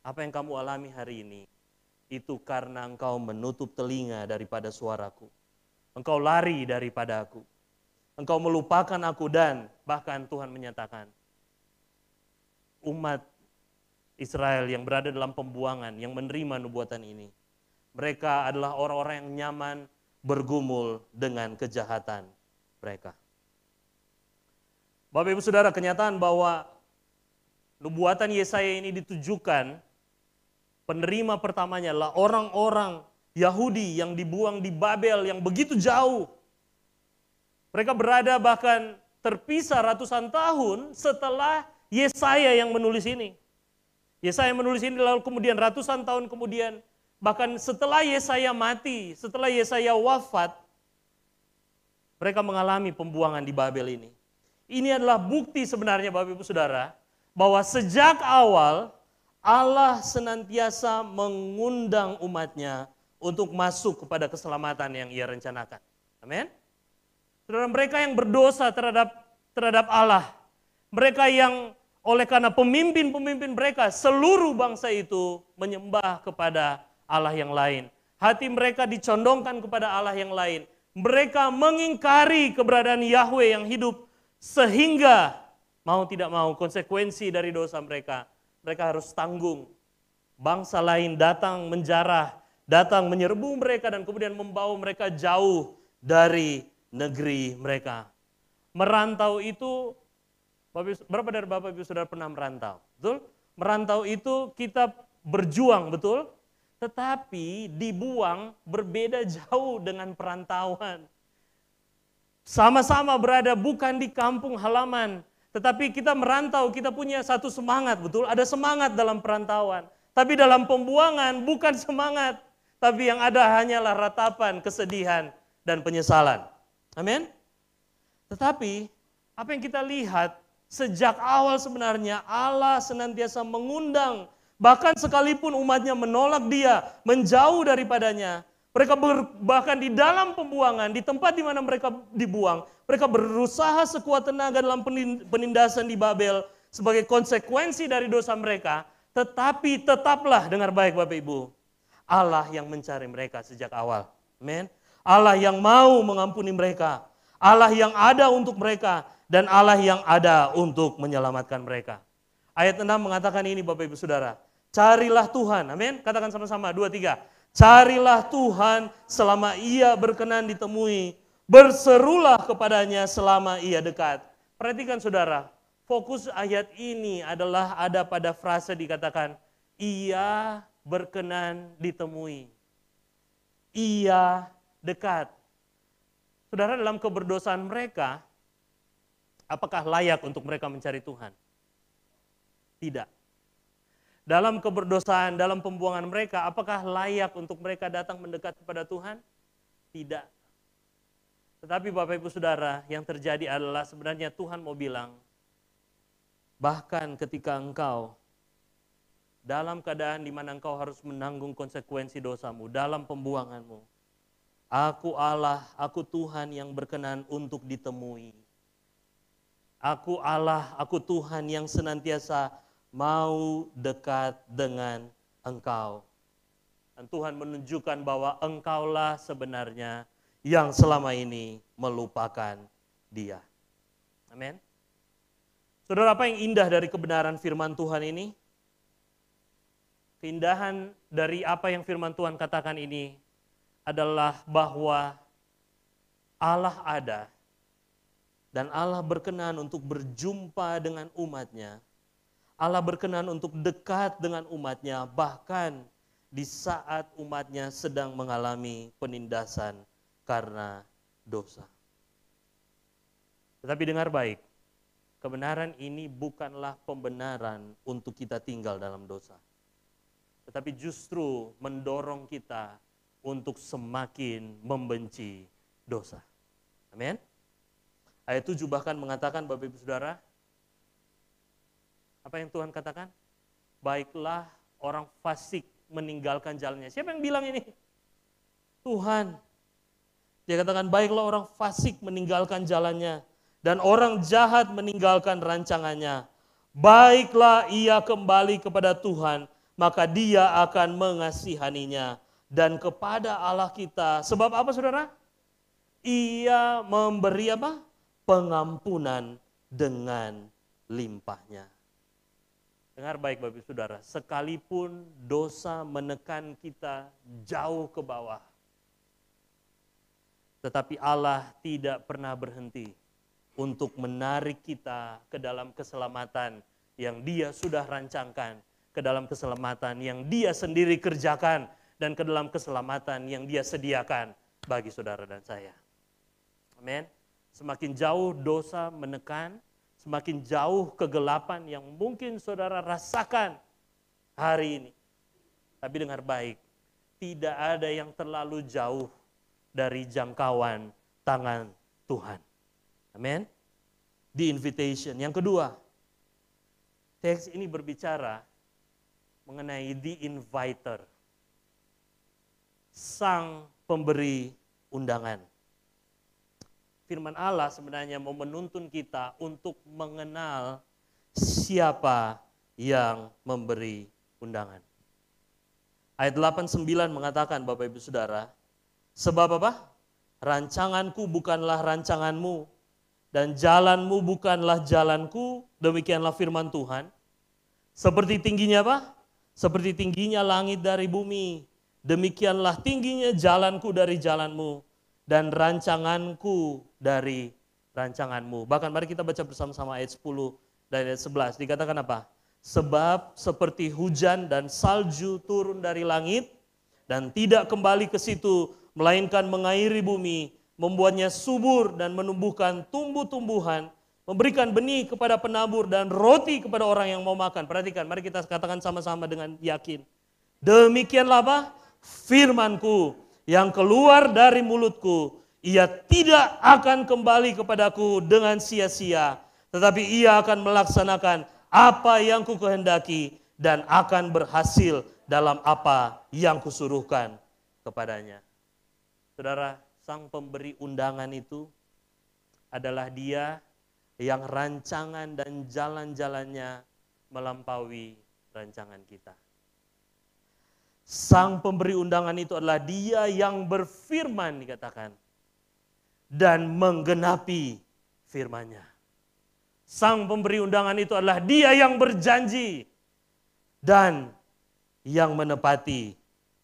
apa yang kamu alami hari ini, itu karena engkau menutup telinga daripada suaraku. Engkau lari daripada aku. Engkau melupakan aku dan bahkan Tuhan menyatakan, umat Israel yang berada dalam pembuangan, yang menerima nubuatan ini, mereka adalah orang-orang yang nyaman bergumul dengan kejahatan mereka. Bapak Ibu Saudara, kenyataan bahwa nubuatan Yesaya ini ditujukan, penerima pertamanya adalah orang-orang Yahudi yang dibuang di Babel yang begitu jauh. Mereka berada bahkan terpisah ratusan tahun setelah Yesaya yang menulis ini. Yesaya menulis ini lalu kemudian ratusan tahun kemudian, bahkan setelah Yesaya mati, setelah Yesaya wafat, mereka mengalami pembuangan di Babel ini. Ini adalah bukti sebenarnya Bapak Ibu Saudara, bahwa sejak awal Allah senantiasa mengundang umatnya untuk masuk kepada keselamatan yang ia rencanakan. Amin. Saudara, mereka yang berdosa terhadap Allah, mereka yang oleh karena pemimpin-pemimpin mereka, seluruh bangsa itu menyembah kepada Allah yang lain. Hati mereka dicondongkan kepada Allah yang lain. Mereka mengingkari keberadaan Yahweh yang hidup, sehingga mau tidak mau konsekuensi dari dosa mereka harus tanggung. Bangsa lain datang menjarah, datang menyerbu mereka dan kemudian membawa mereka jauh dari negeri mereka. Merantau itu, berapa dari Bapak Ibu Saudara pernah merantau? Betul? Merantau itu kita berjuang, betul? tetapi dibuang berbeda jauh dengan perantauan. Sama-sama berada bukan di kampung halaman, tetapi kita merantau, kita punya satu semangat, betul? Ada semangat dalam perantauan. Tapi dalam pembuangan bukan semangat, tapi yang ada hanyalah ratapan, kesedihan, dan penyesalan. Amin? Tetapi apa yang kita lihat sejak awal sebenarnya Allah senantiasa mengundang, bahkan sekalipun umatnya menolak dia, menjauh daripadanya, mereka bahkan di dalam pembuangan, di tempat di mana mereka dibuang, mereka berusaha sekuat tenaga dalam penindasan di Babel sebagai konsekuensi dari dosa mereka, tetapi tetaplah, dengar baik Bapak Ibu, Allah yang mencari mereka sejak awal. Amin. Allah yang mau mengampuni mereka, Allah yang ada untuk mereka, dan Allah yang ada untuk menyelamatkan mereka. Ayat 6 mengatakan ini Bapak Ibu Saudara, carilah Tuhan, amin. Katakan sama-sama, 2, 3. Carilah Tuhan selama ia berkenan ditemui, berserulah kepadanya selama ia dekat. Perhatikan saudara, fokus ayat ini adalah ada pada frase dikatakan, ia berkenan ditemui. Ia dekat. Saudara, dalam keberdosaan mereka, apakah layak untuk mereka mencari Tuhan? Tidak. Dalam keberdosaan, dalam pembuangan mereka, apakah layak untuk mereka datang mendekat kepada Tuhan? Tidak. Tetapi Bapak Ibu Saudara, yang terjadi adalah sebenarnya Tuhan mau bilang, bahkan ketika engkau dalam keadaan di mana engkau harus menanggung konsekuensi dosamu, dalam pembuanganmu, aku Allah, aku Tuhan yang berkenan untuk ditemui. Aku Allah, aku Tuhan yang senantiasa mau dekat dengan engkau. Dan Tuhan menunjukkan bahwa engkaulah sebenarnya yang selama ini melupakan dia. Amin. Saudara, apa yang indah dari kebenaran firman Tuhan ini? Keindahan dari apa yang firman Tuhan katakan ini adalah bahwa Allah ada dan Allah berkenan untuk berjumpa dengan umatnya. Allah berkenan untuk dekat dengan umatnya, bahkan di saat umatnya sedang mengalami penindasan karena dosa. Tetapi dengar baik, kebenaran ini bukanlah pembenaran untuk kita tinggal dalam dosa. Tetapi justru mendorong kita untuk semakin membenci dosa. Amin. Ayat 7 bahkan mengatakan, Bapak Ibu Saudara, apa yang Tuhan katakan? Baiklah orang fasik meninggalkan jalannya. Siapa yang bilang ini? Tuhan. Dia katakan, baiklah orang fasik meninggalkan jalannya, dan orang jahat meninggalkan rancangannya. Baiklah ia kembali kepada Tuhan, maka dia akan mengasihaninya. Dan kepada Allah kita, sebab apa saudara? Ia memberi apa? Pengampunan dengan limpahnya. Dengar baik Bapak Ibu Saudara, sekalipun dosa menekan kita jauh ke bawah, tetapi Allah tidak pernah berhenti untuk menarik kita ke dalam keselamatan yang Dia sudah rancangkan, ke dalam keselamatan yang Dia sendiri kerjakan, dan ke dalam keselamatan yang Dia sediakan bagi saudara dan saya. Amin. Semakin jauh dosa menekan, semakin jauh kegelapan yang mungkin saudara rasakan hari ini. Tapi dengar baik, tidak ada yang terlalu jauh dari jangkauan tangan Tuhan. Amin. The invitation. Yang kedua, teks ini berbicara mengenai the inviter, sang pemberi undangan. Firman Allah sebenarnya mau menuntun kita untuk mengenal siapa yang memberi undangan. Ayat 8-9 mengatakan, Bapak Ibu Saudara, sebab apa? Rancanganku bukanlah rancanganmu, dan jalanmu bukanlah jalanku, demikianlah firman Tuhan. Seperti tingginya apa? Seperti tingginya langit dari bumi, demikianlah tingginya jalanku dari jalanmu, dan rancanganku dari rancanganmu. Bahkan mari kita baca bersama-sama ayat 10 dan ayat 11. Dikatakan apa? Sebab seperti hujan dan salju turun dari langit, dan tidak kembali ke situ, melainkan mengairi bumi, membuatnya subur dan menumbuhkan tumbuh-tumbuhan, memberikan benih kepada penabur dan roti kepada orang yang mau makan. Perhatikan, mari kita katakan sama-sama dengan yakin. Demikianlah apa? Firmanku yang keluar dari mulutku, ia tidak akan kembali kepadaku dengan sia-sia, tetapi ia akan melaksanakan apa yang kukehendaki dan akan berhasil dalam apa yang kusuruhkan kepadanya. Saudara, sang pemberi undangan itu adalah Dia yang rancangan dan jalan-jalannya melampaui rancangan kita. Sang pemberi undangan itu adalah Dia yang berfirman, dikatakan, dan menggenapi firman-Nya. Sang pemberi undangan itu adalah Dia yang berjanji dan yang menepati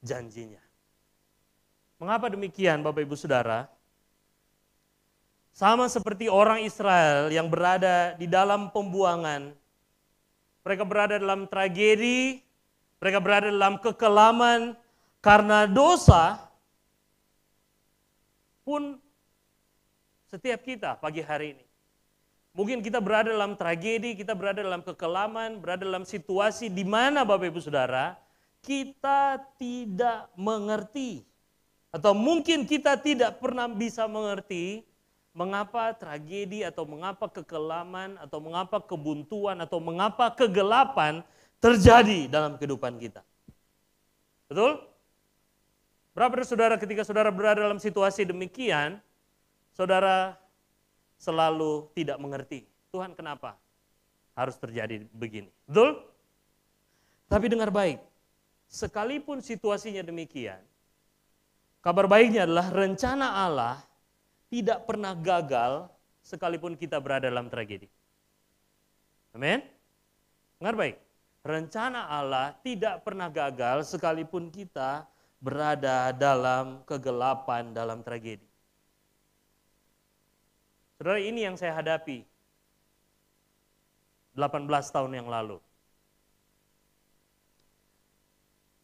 janjinya. Mengapa demikian, Bapak Ibu Saudara? Sama seperti orang Israel yang berada di dalam pembuangan, mereka berada dalam tragedi, mereka berada dalam kekelaman karena dosa, pun setiap kita pagi hari ini. Mungkin kita berada dalam tragedi, kita berada dalam kekelaman, berada dalam situasi di mana Bapak Ibu Saudara, kita tidak mengerti. Atau mungkin kita tidak pernah bisa mengerti mengapa tragedi atau mengapa kekelaman atau mengapa kebuntuan atau mengapa kegelapan terjadi dalam kehidupan kita. Betul? Berapa saudara ketika saudara berada dalam situasi demikian, saudara selalu tidak mengerti. Tuhan, kenapa harus terjadi begini? Betul? Tapi dengar baik, sekalipun situasinya demikian, kabar baiknya adalah rencana Allah tidak pernah gagal sekalipun kita berada dalam tragedi. Amin? Dengar baik, rencana Allah tidak pernah gagal sekalipun kita berada dalam kegelapan, dalam tragedi. Saudara, ini yang saya hadapi 18 tahun yang lalu.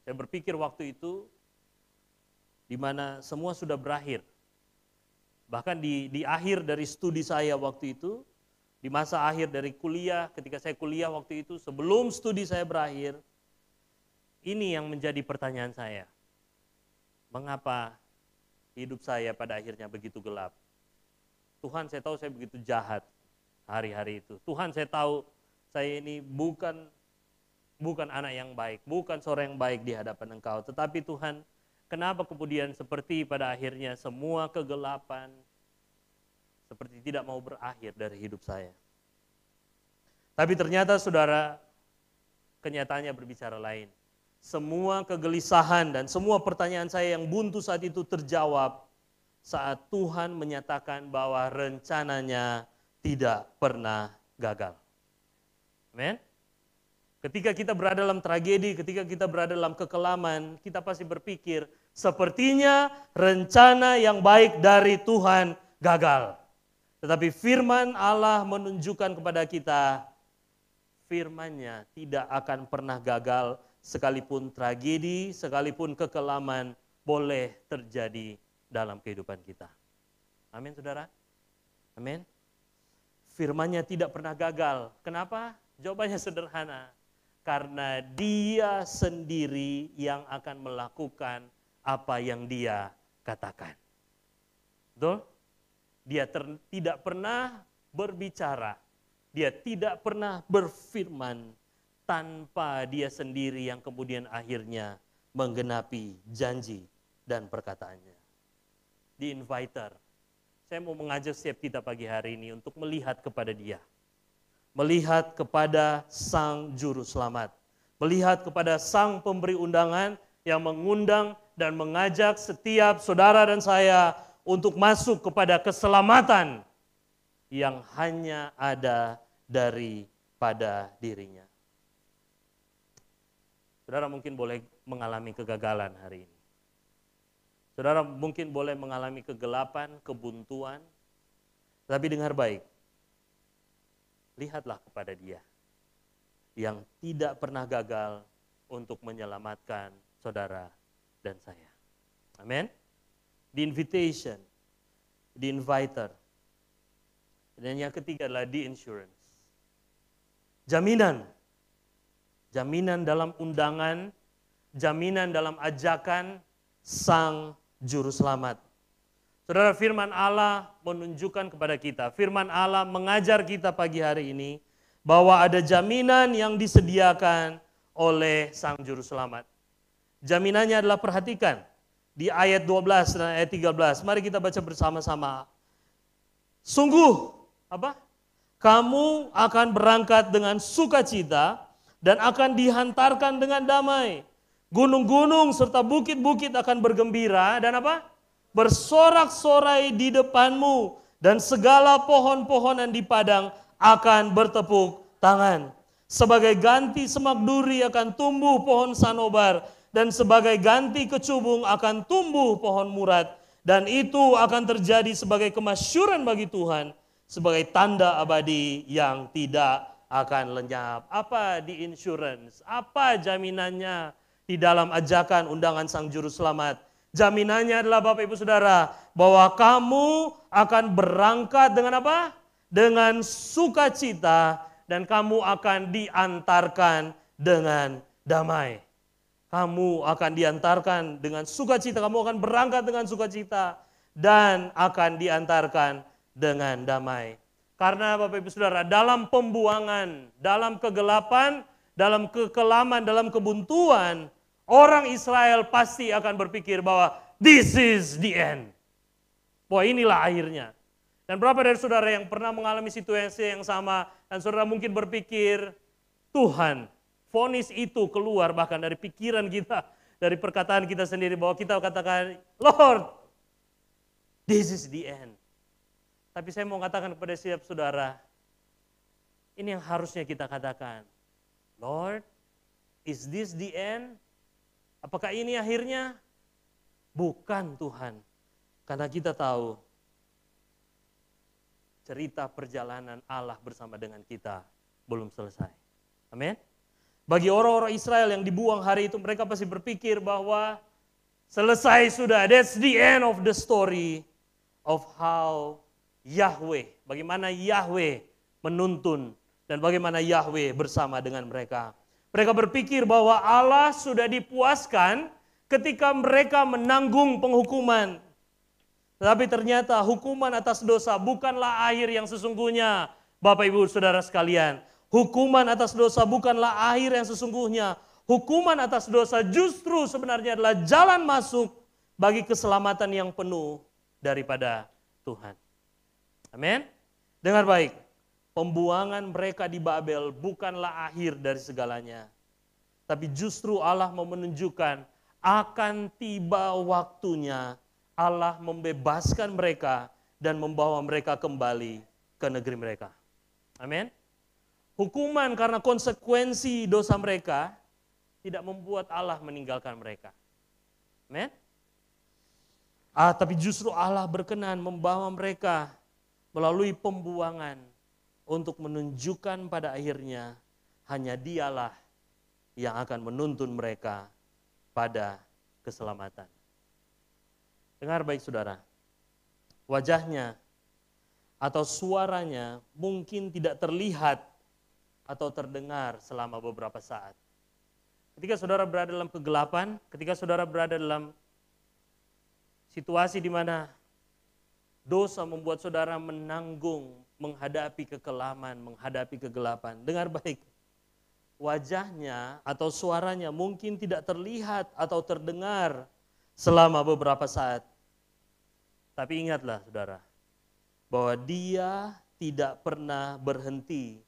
Saya berpikir waktu itu di mana semua sudah berakhir. Bahkan di akhir dari studi saya waktu itu, di masa akhir dari kuliah, ketika saya kuliah waktu itu, sebelum studi saya berakhir, ini yang menjadi pertanyaan saya. Mengapa hidup saya pada akhirnya begitu gelap? Tuhan, saya tahu saya begitu jahat hari-hari itu. Tuhan, saya tahu saya ini bukan anak yang baik, bukan seorang yang baik di hadapan Engkau. Tetapi Tuhan, kenapa kemudian seperti pada akhirnya semua kegelapan seperti tidak mau berakhir dari hidup saya. Tapi ternyata saudara, kenyataannya berbicara lain. Semua kegelisahan dan semua pertanyaan saya yang buntu saat itu terjawab saat Tuhan menyatakan bahwa rencananya tidak pernah gagal. Amin. Ketika kita berada dalam tragedi, ketika kita berada dalam kekelaman, kita pasti berpikir, sepertinya rencana yang baik dari Tuhan gagal. Tetapi firman Allah menunjukkan kepada kita, firman-Nya tidak akan pernah gagal, sekalipun tragedi, sekalipun kekelaman boleh terjadi dalam kehidupan kita. Amin, saudara? Amin. Firman-Nya tidak pernah gagal. Kenapa? Jawabannya sederhana. Karena Dia sendiri yang akan melakukan apa yang Dia katakan. Betul? Dia tidak pernah berbicara. Dia tidak pernah berfirman tanpa Dia sendiri yang kemudian akhirnya menggenapi janji dan perkataannya. The Inviter. Saya mau mengajak setiap kita pagi hari ini untuk melihat kepada Dia. Melihat kepada Sang Juru Selamat. Melihat kepada Sang Pemberi undangan yang mengundang dan mengajak setiap saudara dan saya untuk masuk kepada keselamatan yang hanya ada daripada dirinya. Saudara mungkin boleh mengalami kegagalan hari ini. Saudara mungkin boleh mengalami kegelapan, kebuntuan, tapi dengar baik, lihatlah kepada Dia yang tidak pernah gagal untuk menyelamatkan saudara dan saya. Amin. The invitation, the inviter. Dan yang ketiga adalah the insurance. Jaminan. Jaminan dalam undangan, jaminan dalam ajakan Sang Juru Selamat. Saudara, firman Allah menunjukkan kepada kita, firman Allah mengajar kita pagi hari ini bahwa ada jaminan yang disediakan oleh Sang Juru Selamat. Jaminannya adalah, perhatikan, di ayat 12 dan ayat 13. Mari kita baca bersama-sama. Sungguh, apa? Kamu akan berangkat dengan sukacita dan akan dihantarkan dengan damai. Gunung-gunung serta bukit-bukit akan bergembira dan apa? Bersorak-sorai di depanmu, dan segala pohon-pohonan di padang akan bertepuk tangan. Sebagai ganti semak duri akan tumbuh pohon sanobar, dan sebagai ganti kecubung akan tumbuh pohon murad. Dan itu akan terjadi sebagai kemasyuran bagi Tuhan, sebagai tanda abadi yang tidak akan lenyap. Apa di insurance? Apa jaminannya di dalam ajakan undangan Sang Juru Selamat? Jaminannya adalah, Bapak Ibu Saudara, bahwa kamu akan berangkat dengan apa? Dengan sukacita, dan kamu akan diantarkan dengan damai. Kamu akan diantarkan dengan sukacita, kamu akan berangkat dengan sukacita, dan akan diantarkan dengan damai. Karena Bapak Ibu Saudara, dalam pembuangan, dalam kegelapan, dalam kekelaman, dalam kebuntuan, orang Israel pasti akan berpikir bahwa this is the end. Bahwa inilah akhirnya. Dan berapa dari saudara yang pernah mengalami situasi yang sama, dan saudara mungkin berpikir, Tuhan, vonis itu keluar bahkan dari pikiran kita, dari perkataan kita sendiri, bahwa kita katakan, Lord, this is the end. Tapi saya mau katakan kepada setiap saudara, ini yang harusnya kita katakan, Lord, is this the end? Apakah ini akhirnya? Bukan, Tuhan. Karena kita tahu cerita perjalanan Allah bersama dengan kita belum selesai. Amin. Bagi orang-orang Israel yang dibuang hari itu, mereka pasti berpikir bahwa selesai sudah. That's the end of the story of how Yahweh, bagaimana Yahweh menuntun dan bagaimana Yahweh bersama dengan mereka. Mereka berpikir bahwa Allah sudah dipuaskan ketika mereka menanggung penghukuman. Tetapi ternyata hukuman atas dosa bukanlah akhir yang sesungguhnya, Bapak Ibu Saudara sekalian. Hukuman atas dosa bukanlah akhir yang sesungguhnya. Hukuman atas dosa justru sebenarnya adalah jalan masuk bagi keselamatan yang penuh daripada Tuhan. Amin. Dengar baik. Pembuangan mereka di Babel bukanlah akhir dari segalanya. Tapi justru Allah mau menunjukkan akan tiba waktunya Allah membebaskan mereka dan membawa mereka kembali ke negeri mereka. Amin. Hukuman karena konsekuensi dosa mereka tidak membuat Allah meninggalkan mereka. Amin. Tapi justru Allah berkenan membawa mereka melalui pembuangan untuk menunjukkan pada akhirnya hanya Dialah yang akan menuntun mereka pada keselamatan. Dengar baik saudara, wajahnya atau suaranya mungkin tidak terlihat atau terdengar selama beberapa saat. Ketika saudara berada dalam kegelapan, ketika saudara berada dalam situasi di mana dosa membuat saudara menanggung, menghadapi kekelaman, menghadapi kegelapan. Dengar baik, wajahnya atau suaranya mungkin tidak terlihat atau terdengar selama beberapa saat. Tapi ingatlah saudara, bahwa Dia tidak pernah berhenti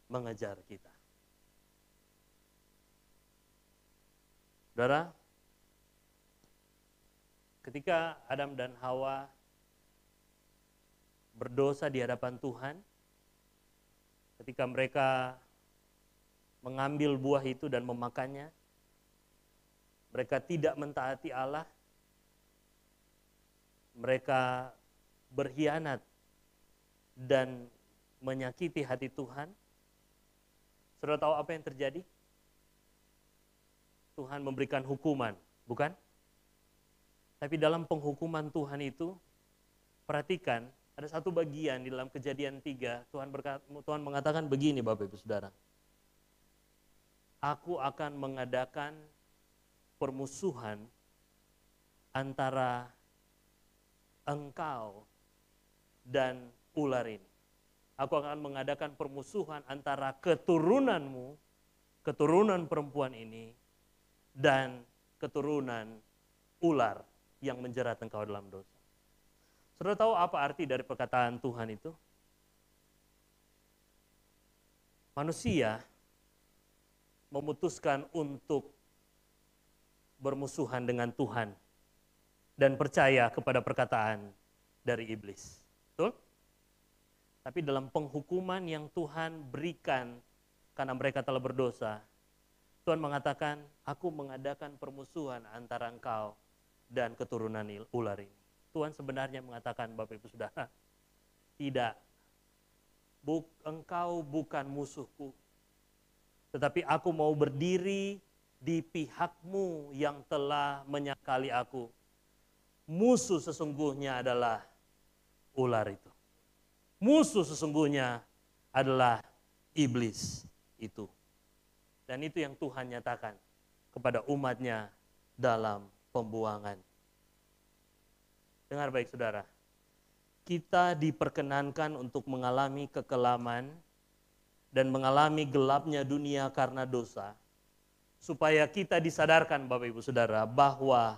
mengejar kita. Saudara, ketika Adam dan Hawa berdosa di hadapan Tuhan, ketika mereka mengambil buah itu dan memakannya, mereka tidak mentaati Allah, mereka berkhianat dan menyakiti hati Tuhan. Saudara tahu apa yang terjadi? Tuhan memberikan hukuman, bukan? Tapi dalam penghukuman Tuhan itu, perhatikan, ada satu bagian di dalam Kejadian 3, Tuhan mengatakan begini Bapak Ibu Saudara. Aku akan mengadakan permusuhan antara engkau dan ular ini. Aku akan mengadakan permusuhan antara keturunanmu, keturunan perempuan ini, dan keturunan ular yang menjerat engkau dalam dosa. Saudara tahu apa arti dari perkataan Tuhan itu? Manusia memutuskan untuk bermusuhan dengan Tuhan dan percaya kepada perkataan dari iblis. Betul? Tapi dalam penghukuman yang Tuhan berikan karena mereka telah berdosa, Tuhan mengatakan, aku mengadakan permusuhan antara engkau dan keturunan ular ini. Tuhan sebenarnya mengatakan, Bapak Ibu Saudara, tidak, engkau bukan musuhku, tetapi aku mau berdiri di pihakmu yang telah menyakali aku. Musuh sesungguhnya adalah ular itu. Musuh sesungguhnya adalah iblis itu. Dan itu yang Tuhan nyatakan kepada umatnya dalam pembuangan. Dengar baik saudara, kita diperkenankan untuk mengalami kekelaman dan mengalami gelapnya dunia karena dosa, supaya kita disadarkan Bapak Ibu Saudara bahwa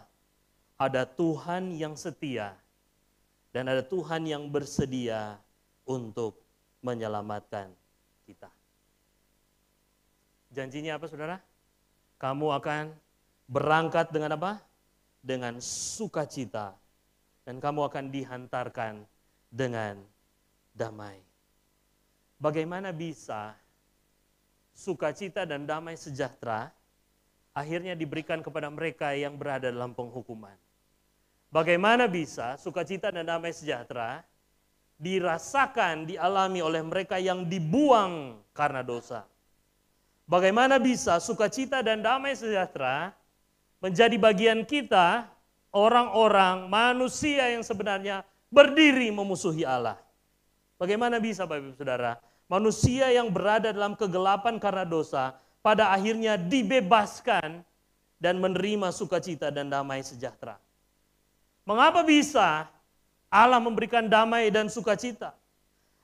ada Tuhan yang setia dan ada Tuhan yang bersedia untuk menyelamatkan kita. Janjinya apa saudara? Kamu akan berangkat dengan apa? Dengan sukacita. Dan kamu akan dihantarkan dengan damai. Bagaimana bisa sukacita dan damai sejahtera akhirnya diberikan kepada mereka yang berada dalam penghukuman? Bagaimana bisa sukacita dan damai sejahtera dirasakan, dialami oleh mereka yang dibuang karena dosa? Bagaimana bisa sukacita dan damai sejahtera menjadi bagian kita, orang-orang manusia yang sebenarnya berdiri memusuhi Allah? Bagaimana bisa Bapak Ibu Saudara, manusia yang berada dalam kegelapan karena dosa, pada akhirnya dibebaskan dan menerima sukacita dan damai sejahtera? Mengapa bisa Allah memberikan damai dan sukacita?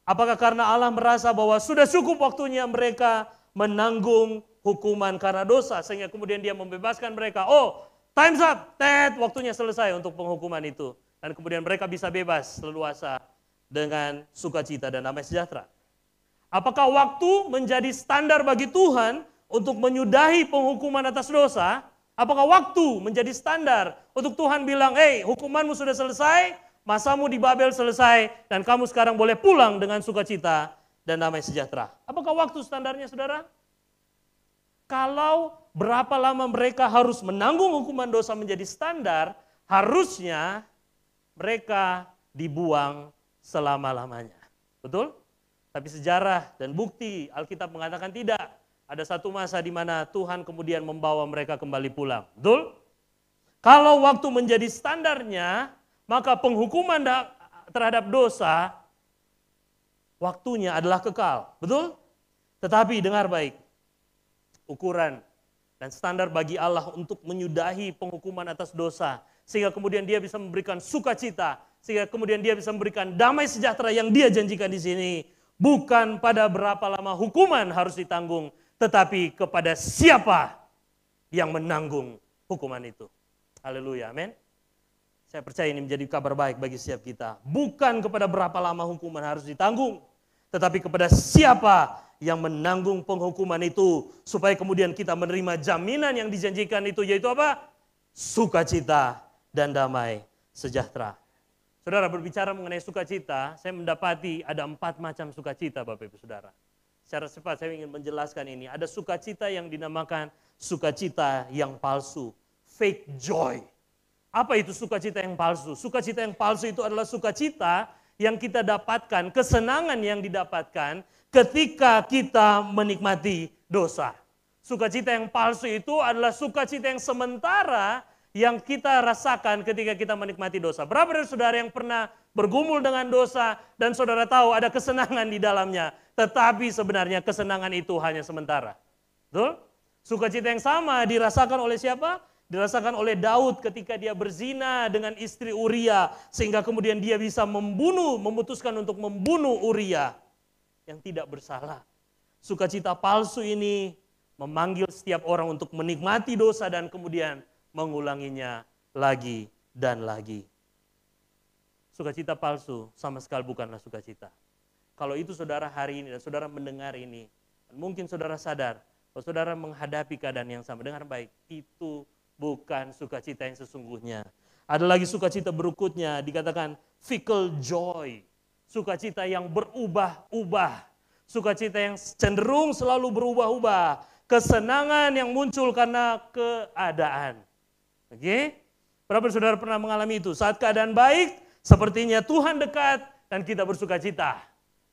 Apakah karena Allah merasa bahwa sudah cukup waktunya mereka menanggung hukuman karena dosa, sehingga kemudian dia membebaskan mereka? Oh, time's up, waktunya selesai untuk penghukuman itu. Dan kemudian mereka bisa bebas, leluasa dengan sukacita dan damai sejahtera. Apakah waktu menjadi standar bagi Tuhan untuk menyudahi penghukuman atas dosa? Apakah waktu menjadi standar untuk Tuhan bilang, hukumanmu sudah selesai, masamu di Babel selesai, dan kamu sekarang boleh pulang dengan sukacita dan damai sejahtera? Apakah waktu standarnya saudara? Kalau berapa lama mereka harus menanggung hukuman dosa menjadi standar, harusnya mereka dibuang selama-lamanya. Betul? Tapi sejarah dan bukti Alkitab mengatakan tidak. Ada satu masa di mana Tuhan kemudian membawa mereka kembali pulang. Betul? Kalau waktu menjadi standarnya, maka penghukuman terhadap dosa, waktunya adalah kekal. Betul? Tetapi dengar baik, ukuran dan standar bagi Allah untuk menyudahi penghukuman atas dosa, sehingga kemudian dia bisa memberikan sukacita, sehingga kemudian dia bisa memberikan damai sejahtera yang dia janjikan di sini, bukan pada berapa lama hukuman harus ditanggung, tetapi kepada siapa yang menanggung hukuman itu. Haleluya, amin. Saya percaya ini menjadi kabar baik bagi setiap kita. Bukan kepada berapa lama hukuman harus ditanggung, tetapi kepada siapa yang menanggung penghukuman itu, supaya kemudian kita menerima jaminan yang dijanjikan itu, yaitu apa? Sukacita dan damai sejahtera. Saudara, berbicara mengenai sukacita, saya mendapati ada 4 macam sukacita Bapak Ibu Saudara. Secara cepat saya ingin menjelaskan ini. Ada sukacita yang dinamakan sukacita yang palsu, fake joy. Apa itu sukacita yang palsu? Sukacita yang palsu itu adalah sukacita yang kita dapatkan, kesenangan yang didapatkan ketika kita menikmati dosa. Sukacita yang palsu itu adalah sukacita yang sementara yang kita rasakan ketika kita menikmati dosa. Berapa dari saudara yang pernah bergumul dengan dosa dan saudara tahu ada kesenangan di dalamnya, tetapi sebenarnya kesenangan itu hanya sementara. Betul? Sukacita yang sama dirasakan oleh siapa? Dirasakan oleh Daud ketika dia berzina dengan istri Uria, sehingga kemudian dia bisa memutuskan untuk membunuh Uria yang tidak bersalah. Sukacita palsu ini memanggil setiap orang untuk menikmati dosa dan kemudian mengulanginya lagi dan lagi. Sukacita palsu sama sekali bukanlah sukacita. Kalau itu saudara hari ini dan saudara mendengar ini, mungkin saudara sadar bahwa saudara menghadapi keadaan yang sama. Dengar baik, itu bukan sukacita yang sesungguhnya. Ada lagi sukacita berikutnya, dikatakan fickle joy. Sukacita yang berubah-ubah. Sukacita yang cenderung selalu berubah-ubah. Kesenangan yang muncul karena keadaan. Oke? Berapa saudara pernah mengalami itu? Saat keadaan baik, sepertinya Tuhan dekat dan kita bersukacita.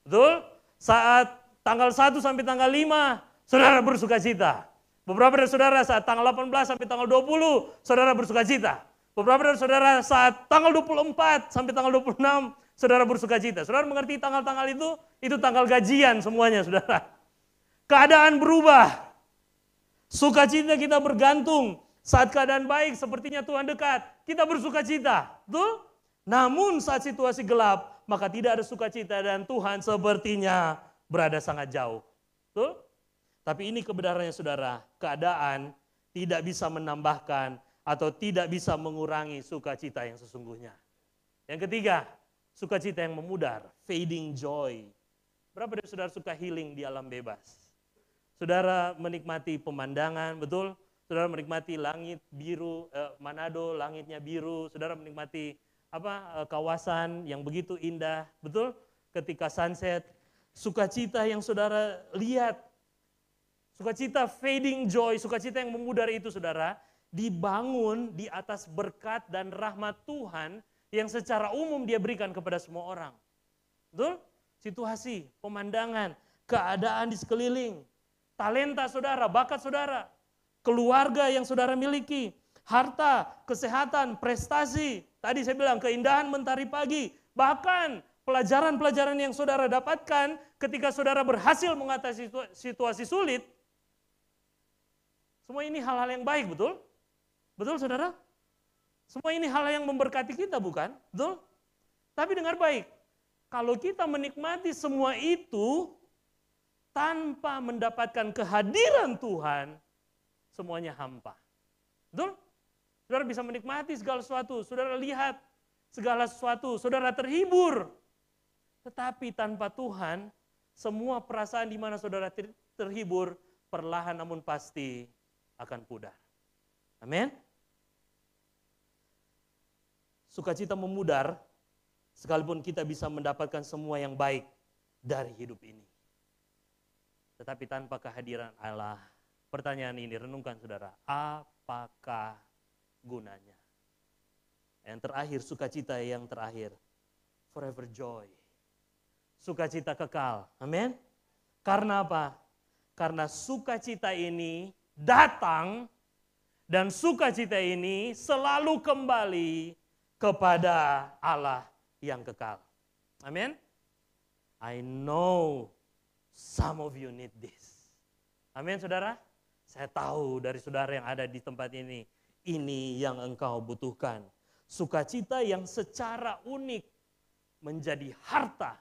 Betul? Saat tanggal 1 sampai tanggal 5, saudara bersukacita. Beberapa dari saudara saat tanggal 18 sampai tanggal 20, saudara bersukacita. Beberapa dari saudara saat tanggal 24 sampai tanggal 26, saudara bersukacita. Saudara mengerti tanggal-tanggal itu tanggal gajian semuanya, saudara. Keadaan berubah. Sukacita kita bergantung. Saat keadaan baik, sepertinya Tuhan dekat, kita bersukacita. Betul? Namun saat situasi gelap, maka tidak ada sukacita dan Tuhan sepertinya berada sangat jauh. Betul? Tapi ini kebenarannya saudara, keadaan tidak bisa menambahkan atau tidak bisa mengurangi sukacita yang sesungguhnya. Yang ketiga, sukacita yang memudar, fading joy. Berapa dari saudara suka healing di alam bebas? Saudara menikmati pemandangan, betul? Saudara menikmati langit biru, Manado langitnya biru, saudara menikmati kawasan yang begitu indah, betul? Ketika sunset, sukacita yang saudara lihat, sukacita fading joy, sukacita yang memudar itu saudara, dibangun di atas berkat dan rahmat Tuhan yang secara umum dia berikan kepada semua orang. Betul? Situasi, pemandangan, keadaan di sekeliling, talenta saudara, bakat saudara, keluarga yang saudara miliki, harta, kesehatan, prestasi, tadi saya bilang keindahan mentari pagi, bahkan pelajaran-pelajaran yang saudara dapatkan ketika saudara berhasil mengatasi situasi sulit. Semua ini hal-hal yang baik, betul? Betul saudara? Semua ini hal yang memberkati kita, bukan? Betul? Tapi dengar baik, kalau kita menikmati semua itu tanpa mendapatkan kehadiran Tuhan, semuanya hampa. Betul? Saudara bisa menikmati segala sesuatu, saudara lihat segala sesuatu, saudara terhibur. Tetapi tanpa Tuhan, semua perasaan di mana saudara terhibur, perlahan namun pasti akan pudar. Amin. Sukacita memudar sekalipun kita bisa mendapatkan semua yang baik dari hidup ini. Tetapi tanpa kehadiran Allah, pertanyaan ini renungkan saudara, apakah gunanya? Yang terakhir, sukacita yang terakhir, forever joy. Sukacita kekal. Amin. Karena apa? Karena sukacita ini datang dan sukacita ini selalu kembali kepada Allah yang kekal. Amin. I know some of you need this. Amin saudara. Saya tahu dari saudara yang ada di tempat ini yang engkau butuhkan. Sukacita yang secara unik menjadi harta,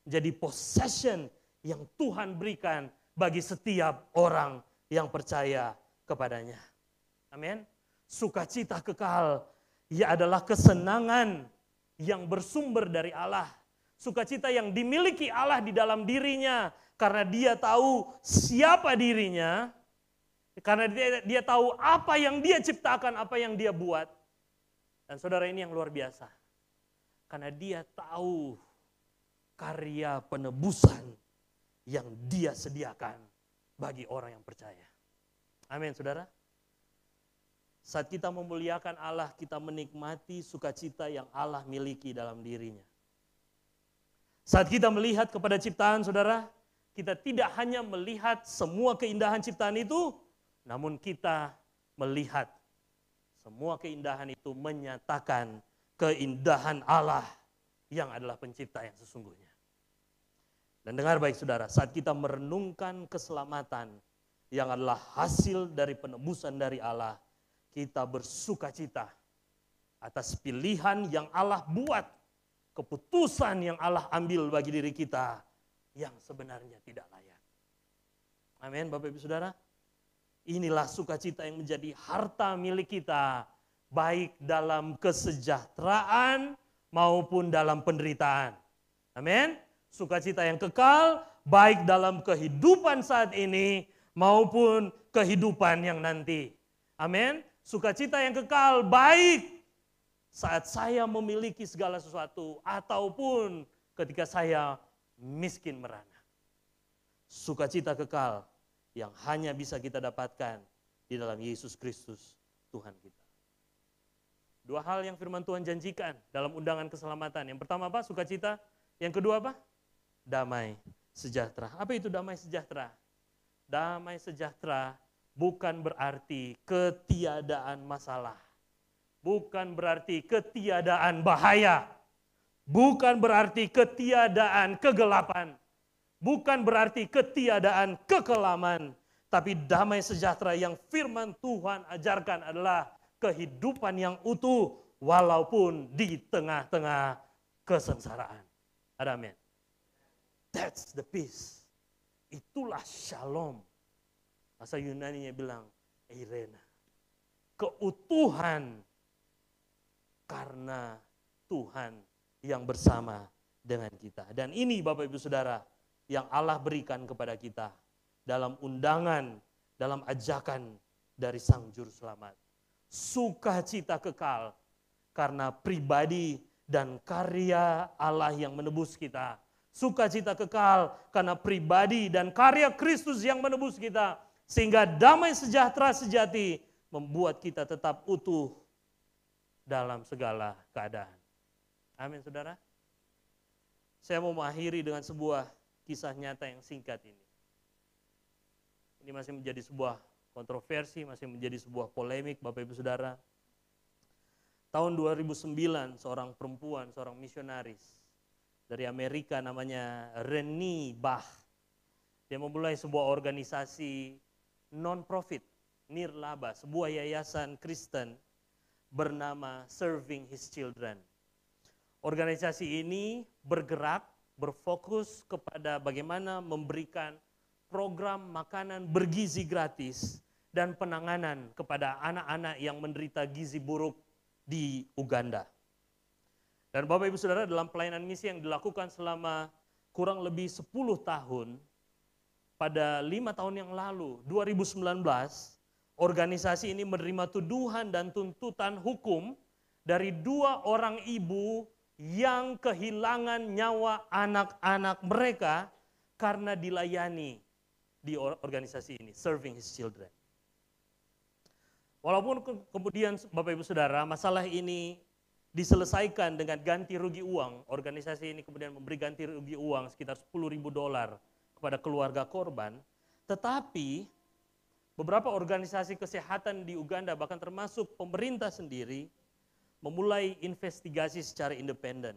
menjadi possession yang Tuhan berikan bagi setiap orang yang percaya kepadanya. Amin. Sukacita kekal, ia adalah kesenangan yang bersumber dari Allah. Sukacita yang dimiliki Allah di dalam dirinya karena dia tahu siapa dirinya, karena dia tahu apa yang dia ciptakan, apa yang dia buat. Dan saudara ini yang luar biasa. Karena dia tahu karya penebusan yang dia sediakan bagi orang yang percaya. Amin, saudara. Saat kita memuliakan Allah, kita menikmati sukacita yang Allah miliki dalam dirinya. Saat kita melihat kepada ciptaan, saudara, kita tidak hanya melihat semua keindahan ciptaan itu, namun kita melihat Semua keindahan itu menyatakan keindahan Allah yang adalah pencipta yang sesungguhnya. Dan dengar baik saudara, saat kita merenungkan keselamatan yang adalah hasil dari penebusan dari Allah, kita bersukacita atas pilihan yang Allah buat, keputusan yang Allah ambil bagi diri kita yang sebenarnya tidak layak. Amin, Bapak Ibu Saudara. Inilah sukacita yang menjadi harta milik kita, baik dalam kesejahteraan maupun dalam penderitaan. Amin. Sukacita yang kekal, baik dalam kehidupan saat ini maupun kehidupan yang nanti. Amin. Sukacita yang kekal, baik saat saya memiliki segala sesuatu ataupun ketika saya miskin merana. Sukacita kekal yang hanya bisa kita dapatkan di dalam Yesus Kristus Tuhan kita. Dua hal yang firman Tuhan janjikan dalam undangan keselamatan. Yang pertama apa? Sukacita. Yang kedua apa? Damai sejahtera. Apa itu damai sejahtera? Damai sejahtera bukan berarti ketiadaan masalah. Bukan berarti ketiadaan bahaya. Bukan berarti ketiadaan kegelapan. Bukan berarti ketiadaan kekelaman. Tapi damai sejahtera yang firman Tuhan ajarkan adalah kehidupan yang utuh walaupun di tengah-tengah kesengsaraan. Amin. That's the peace. Itulah shalom. Bahasa Yunani-nya bilang eirene. Keutuhan karena Tuhan yang bersama dengan kita. Dan ini Bapak Ibu Saudara yang Allah berikan kepada kita dalam undangan, dalam ajakan dari Sang Juru Selamat. Sukacita kekal karena pribadi dan karya Allah yang menebus kita. Sukacita kekal karena pribadi dan karya Kristus yang menebus kita. Sehingga damai sejahtera sejati membuat kita tetap utuh dalam segala keadaan. Amin saudara. Saya mau mengakhiri dengan sebuah kisah nyata yang singkat ini. Ini masih menjadi sebuah kontroversi, masih menjadi sebuah polemik Bapak Ibu Saudara. Tahun 2009 seorang perempuan, seorang misionaris dari Amerika namanya Renee Bach. Dia memulai sebuah organisasi non-profit, nirlaba, sebuah yayasan Kristen bernama Serving His Children. Organisasi ini bergerak, berfokus kepada bagaimana memberikan program makanan bergizi gratis dan penanganan kepada anak-anak yang menderita gizi buruk di Uganda. Dan Bapak Ibu Saudara, dalam pelayanan misi yang dilakukan selama kurang lebih 10 tahun, pada 5 tahun yang lalu, 2019, organisasi ini menerima tuduhan dan tuntutan hukum dari 2 orang ibu yang kehilangan nyawa anak-anak mereka karena dilayani di organisasi ini, Serving His Children. Walaupun kemudian Bapak Ibu Saudara, masalah ini diselesaikan dengan ganti rugi uang, organisasi ini kemudian memberi ganti rugi uang sekitar $10.000 kepada keluarga korban, tetapi beberapa organisasi kesehatan di Uganda, bahkan termasuk pemerintah sendiri, memulai investigasi secara independen.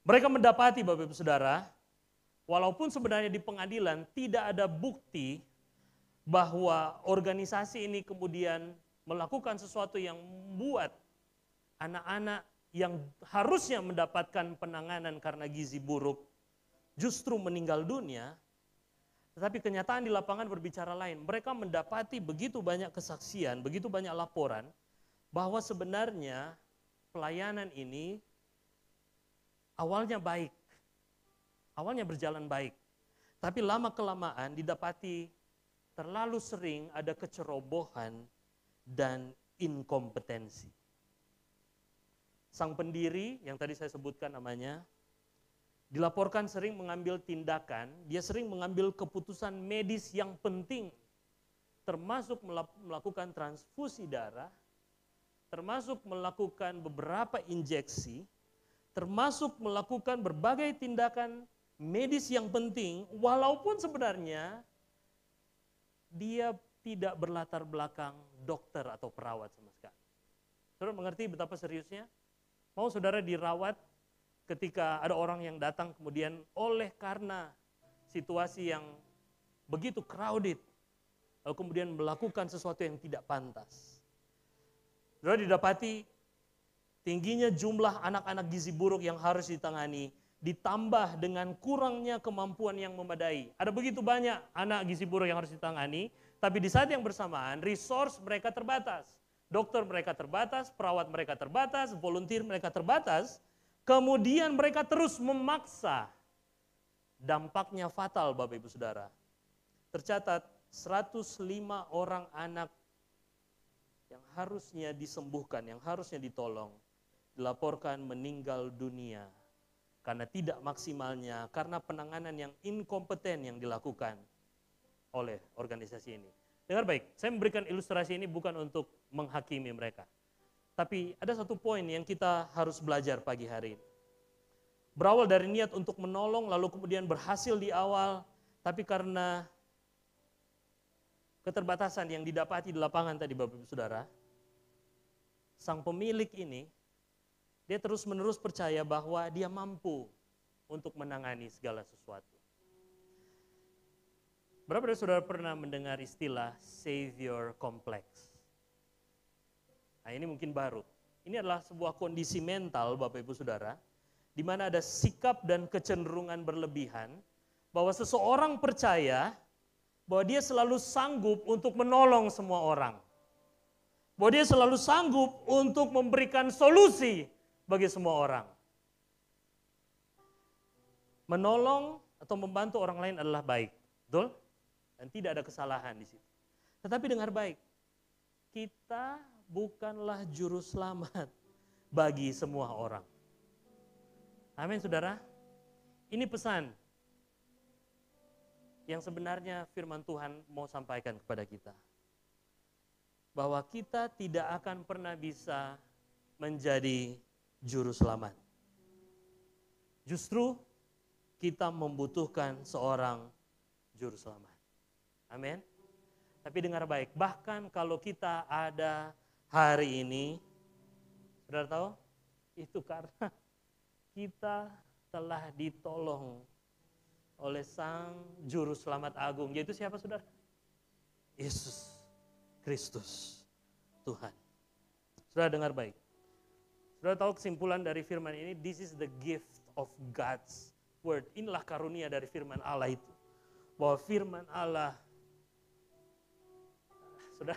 Mereka mendapati Bapak Ibu Saudara, walaupun sebenarnya di pengadilan tidak ada bukti bahwa organisasi ini kemudian melakukan sesuatu yang membuat anak-anak yang harusnya mendapatkan penanganan karena gizi buruk justru meninggal dunia, tetapi kenyataan di lapangan berbicara lain. Mereka mendapati begitu banyak kesaksian, begitu banyak laporan bahwa sebenarnya pelayanan ini awalnya baik, awalnya berjalan baik, tapi lama-kelamaan didapati terlalu sering ada kecerobohan dan inkompetensi. Sang pendiri yang tadi saya sebutkan namanya, dilaporkan sering mengambil tindakan, dia sering mengambil keputusan medis yang penting, termasuk melakukan transfusi darah, termasuk melakukan beberapa injeksi, termasuk melakukan berbagai tindakan medis yang penting, walaupun sebenarnya dia tidak berlatar belakang dokter atau perawat sama sekali. Saudara mengerti betapa seriusnya? Mau saudara dirawat ketika ada orang yang datang kemudian oleh karena situasi yang begitu crowded, lalu kemudian melakukan sesuatu yang tidak pantas. Saudara didapati tingginya jumlah anak-anak gizi buruk yang harus ditangani, ditambah dengan kurangnya kemampuan yang memadai. Ada begitu banyak anak gizi buruk yang harus ditangani, tapi di saat yang bersamaan resource mereka terbatas. Dokter mereka terbatas, perawat mereka terbatas, volunteer mereka terbatas. Kemudian mereka terus memaksa. Dampaknya fatal Bapak Ibu Saudara. Tercatat 105 orang anak yang harusnya disembuhkan, yang harusnya ditolong, dilaporkan meninggal dunia karena tidak maksimalnya, karena penanganan yang inkompeten yang dilakukan oleh organisasi ini. Dengar baik, saya memberikan ilustrasi ini bukan untuk menghakimi mereka. Tapi ada satu poin yang kita harus belajar pagi hari ini. Berawal dari niat untuk menolong, lalu kemudian berhasil di awal, tapi karena keterbatasan yang didapati di lapangan tadi Bapak Ibu Saudara, sang pemilik ini, dia terus-menerus percaya bahwa dia mampu untuk menangani segala sesuatu. Berapa dari saudara pernah mendengar istilah Savior Complex? Nah ini mungkin baru. Ini adalah sebuah kondisi mental Bapak Ibu Saudara, di mana ada sikap dan kecenderungan berlebihan, bahwa seseorang percaya bahwa dia selalu sanggup untuk menolong semua orang. Bahwa dia selalu sanggup untuk memberikan solusi bagi semua orang. Menolong atau membantu orang lain adalah baik, betul? Dan tidak ada kesalahan di situ. Tetapi dengar baik, kita bukanlah juru selamat bagi semua orang. Amin saudara. Ini pesan yang sebenarnya firman Tuhan mau sampaikan kepada kita. Bahwa kita tidak akan pernah bisa menjadi juru selamat. Justru kita membutuhkan seorang juru selamat. Amin. Tapi dengar baik, bahkan kalau kita ada hari ini, saudara tahu, itu karena kita telah ditolong oleh Sang Juru Selamat Agung. Yaitu siapa saudara? Yesus Kristus, Tuhan. Saudara dengar baik. Saudara tahu kesimpulan dari firman ini, this is the gift of God's word. Inilah karunia dari firman Allah itu. Bahwa firman Allah, saudara,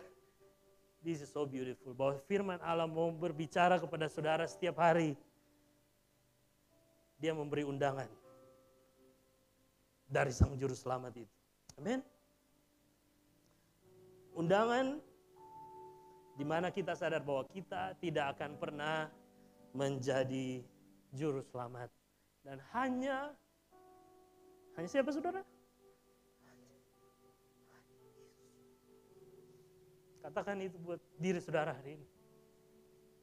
this is so beautiful. Bahwa firman Allah mau berbicara kepada saudara setiap hari. Dia memberi undangan dari Sang Juru Selamat itu. Amin. Undangan di mana kita sadar bahwa kita tidak akan pernah menjadi juru selamat. Dan hanya siapa saudara? Katakan itu buat diri saudara hari ini.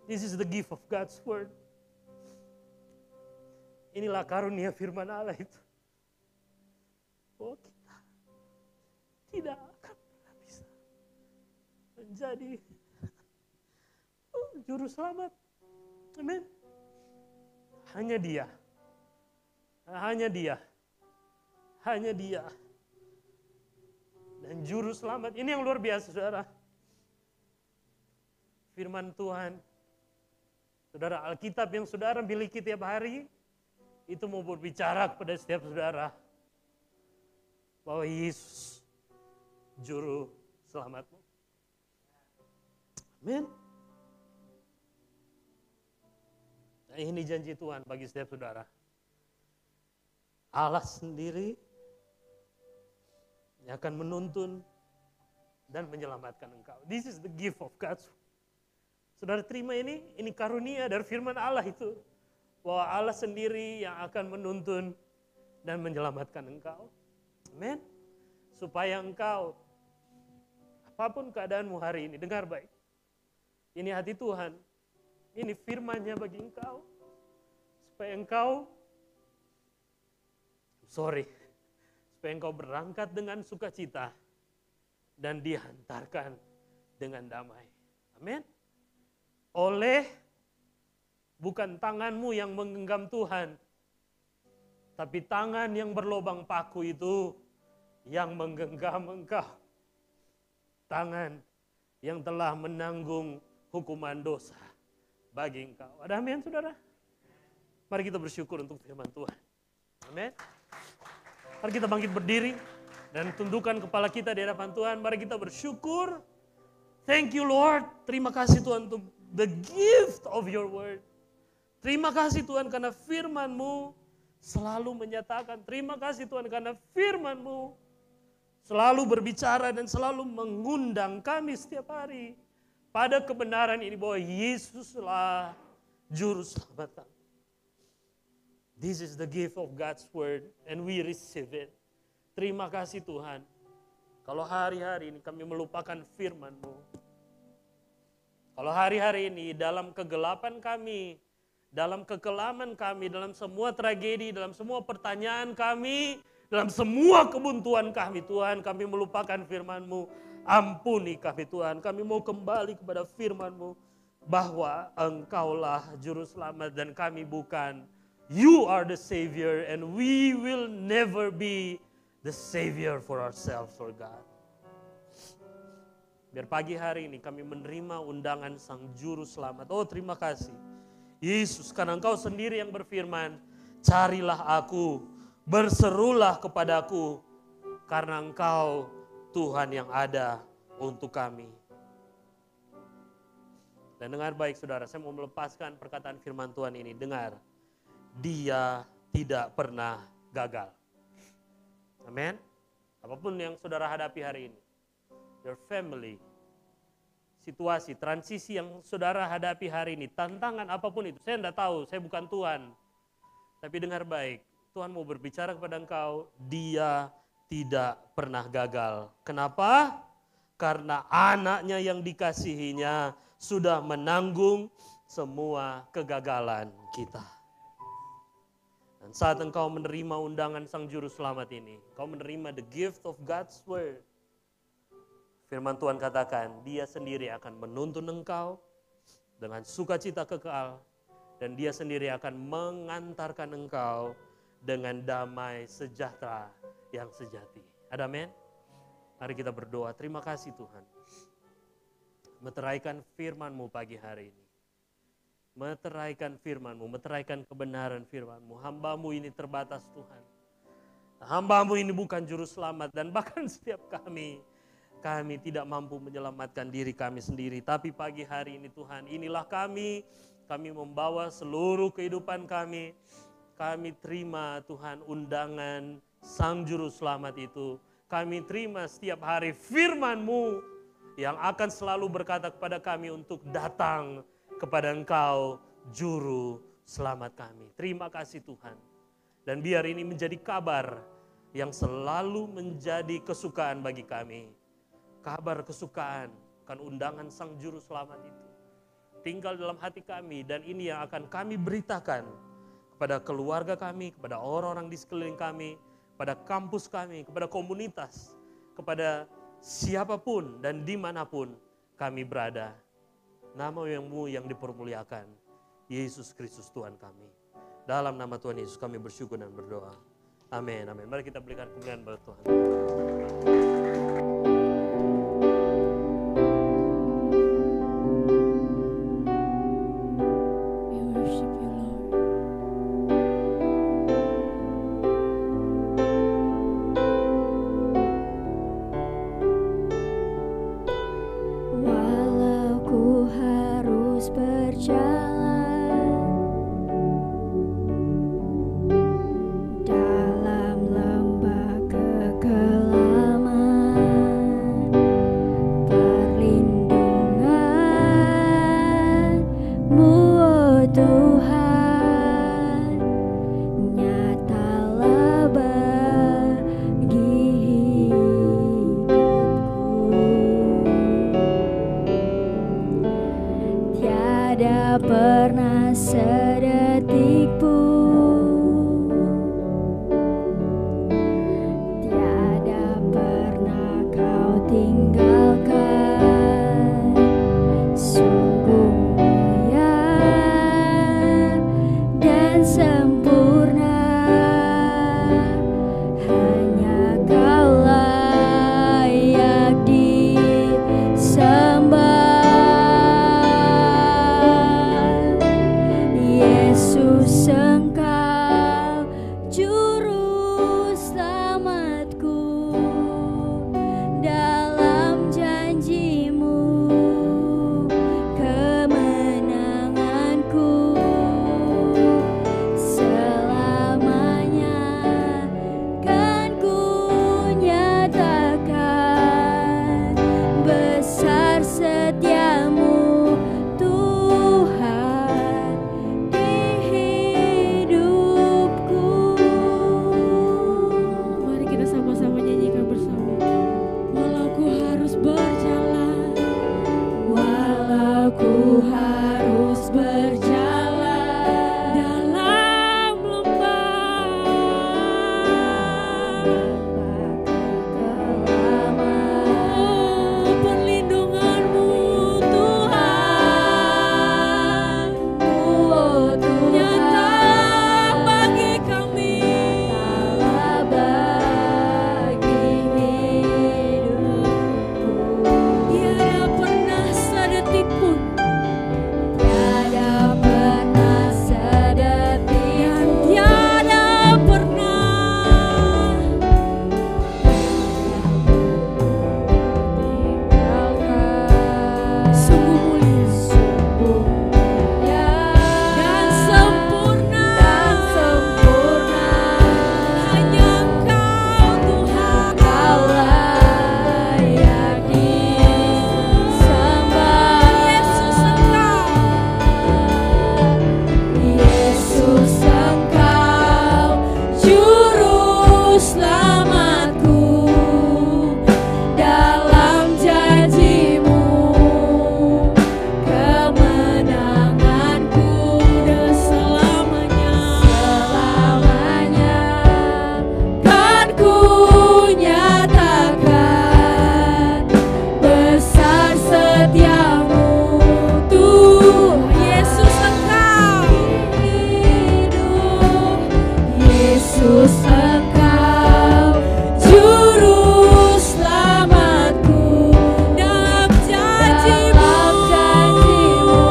This is the gift of God's word. Inilah karunia firman Allah itu. Bahwa kita tidak akan pernah bisa menjadi juru selamat. Amin. Hanya Dia. Hanya Dia. Hanya Dia. Dan juru selamat ini yang luar biasa saudara. Firman Tuhan, saudara, Alkitab yang saudara miliki tiap hari, itu mau berbicara kepada setiap saudara bahwa Yesus juru selamatmu. Amin. Nah, ini janji Tuhan bagi setiap saudara. Allah sendiri yang akan menuntun dan menyelamatkan engkau. This is the gift of God's word. Saudara terima ini karunia dari firman Allah itu. Bahwa Allah sendiri yang akan menuntun dan menyelamatkan engkau. Amin. Supaya engkau, apapun keadaanmu hari ini, dengar baik. Ini hati Tuhan. Ini firman-Nya bagi engkau. Supaya engkau, supaya engkau berangkat dengan sukacita dan dihantarkan dengan damai. Amin. oleh bukan tanganmu yang menggenggam Tuhan, tapi tangan yang berlobang paku itu yang menggenggam engkau. Tangan yang telah menanggung hukuman dosa bagi engkau. Ada amin, saudara? Mari kita bersyukur untuk firman Tuhan. Amin. Mari kita bangkit berdiri dan tundukkan kepala kita di hadapan Tuhan. Mari kita bersyukur. Thank you Lord. Terima kasih Tuhan untuk the gift of your word. Terima kasih Tuhan karena firman-Mu selalu menyatakan. Terima kasih Tuhan karena firman-Mu selalu berbicara dan selalu mengundang kami setiap hari pada kebenaran ini bahwa Yesuslah juru selamat kami. This is the gift of God's word and we receive it. Terima kasih Tuhan. Kalau hari-hari ini kami melupakan firman-Mu. Kalau hari-hari ini dalam kegelapan kami, dalam kekelaman kami, dalam semua tragedi, dalam semua pertanyaan kami, dalam semua kebuntuan kami Tuhan, kami melupakan firman-Mu. Ampuni kami Tuhan, kami mau kembali kepada firman-Mu. Bahwa Engkaulah juru selamat dan kami bukan. You are the Savior and we will never be the Savior for ourselves, Lord God. Biar pagi hari ini kami menerima undangan Sang Juru Selamat. Oh terima kasih Yesus, karena Engkau sendiri yang berfirman, carilah aku, berserulah kepadaku, karena Engkau Tuhan yang ada untuk kami. Dan dengar baik saudara, saya mau melepaskan perkataan firman Tuhan ini. Dengar, Dia tidak pernah gagal. Amin. Apapun yang saudara hadapi hari ini, your family, situasi, transisi yang saudara hadapi hari ini, tantangan apapun itu, saya tidak tahu, saya bukan Tuhan. Tapi dengar baik, Tuhan mau berbicara kepada engkau, Dia tidak pernah gagal. Kenapa? Karena anaknya yang dikasihinya sudah menanggung semua kegagalan kita. Dan saat engkau menerima undangan Sang Juru Selamat ini, engkau menerima the gift of God's word. Firman Tuhan katakan, Dia sendiri akan menuntun engkau dengan sukacita kekal. Dan Dia sendiri akan mengantarkan engkau dengan damai sejahtera yang sejati. Ada amin? Mari kita berdoa. Terima kasih Tuhan. Meteraikan firman-Mu pagi hari ini. Meteraikan firman-Mu, meteraikan kebenaran firman-Mu. Hamba-Mu ini terbatas Tuhan. Hamba-Mu ini bukan juru selamat dan bahkan setiap kami tidak mampu menyelamatkan diri kami sendiri. Tapi pagi hari ini Tuhan, inilah kami membawa seluruh kehidupan kami. Kami terima Tuhan undangan Sang Juru Selamat itu. Kami terima setiap hari firman-Mu yang akan selalu berkata kepada kami untuk datang kepada Engkau Juru Selamat kami. Terima kasih Tuhan. Dan biar ini menjadi kabar yang selalu menjadi kesukaan bagi kami. Kabar kesukaan kan undangan Sang Juru Selamat itu tinggal dalam hati kami, dan ini yang akan kami beritakan kepada keluarga kami, kepada orang-orang di sekeliling kami, kepada kampus kami, kepada komunitas, kepada siapapun dan dimanapun kami berada. Nama-Mu yang dipermuliakan, Yesus Kristus Tuhan kami. Dalam nama Tuhan Yesus kami bersyukur dan berdoa. Amin, amin. Mari kita berikan kemuliaan kepada Tuhan. Pernah sedetik pun tiada pernah Kau tinggalkan. Sungguh harus berjalan dalam lembah kekelaman. perlindungan-Mu Tuhan Oh Tuhan, nyata bagi kami. nyatalah bagi hidupku. Tiada pernah sedetik pun Tiada pernah sedetik dan tiada pernah tinggalkan. sungguh mulia Sungguh mulia dan sempurna. Hanya Engkau Tuhan. Kau layak disembah. Yesus Engkau. Yesus Engkau juru selamatku, dalam janji-Mu kemenanganku. Dan selamanya Selamanya kan ku nyatakan besar setiamu Tuhan. Yesus Engkau. Hidup Yesus Engkau juru selamatku, Dalam dalam janji-Mu janji-Mu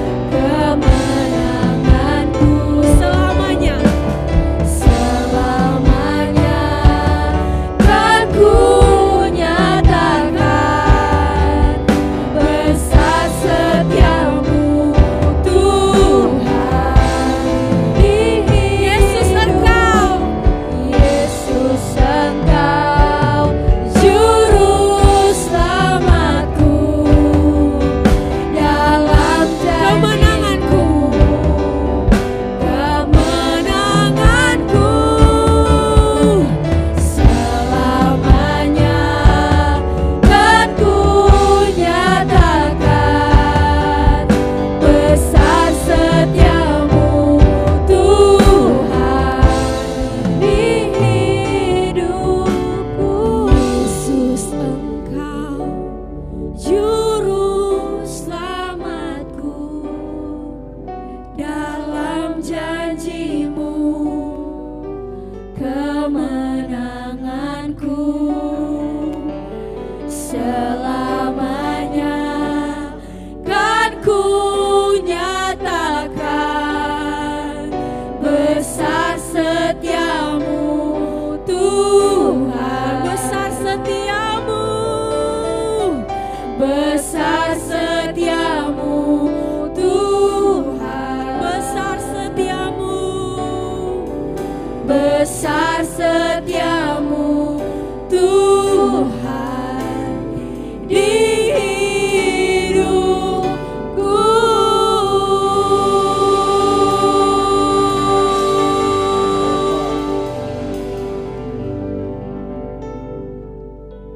kemenanganku. selamanya. Selamanya kan ku nyatakan besar setiamu Tuhan. Yesus Engkau. Yesus Engkau juru selamatku, dalam Kemenanganku. kemenanganku. Selamanya kan ku nyatakan besar setiamu Tuhan di hidupku. Yesus Engkau Juru selamatku, dalam janji-Mu kemenanganku. Selamanya kan ku nyatakan besar setiamu Tuhan. besar setiamu. Besar setiamu Tuhan. Besar setiamu. Besar setiamu Tuhan di hidupku.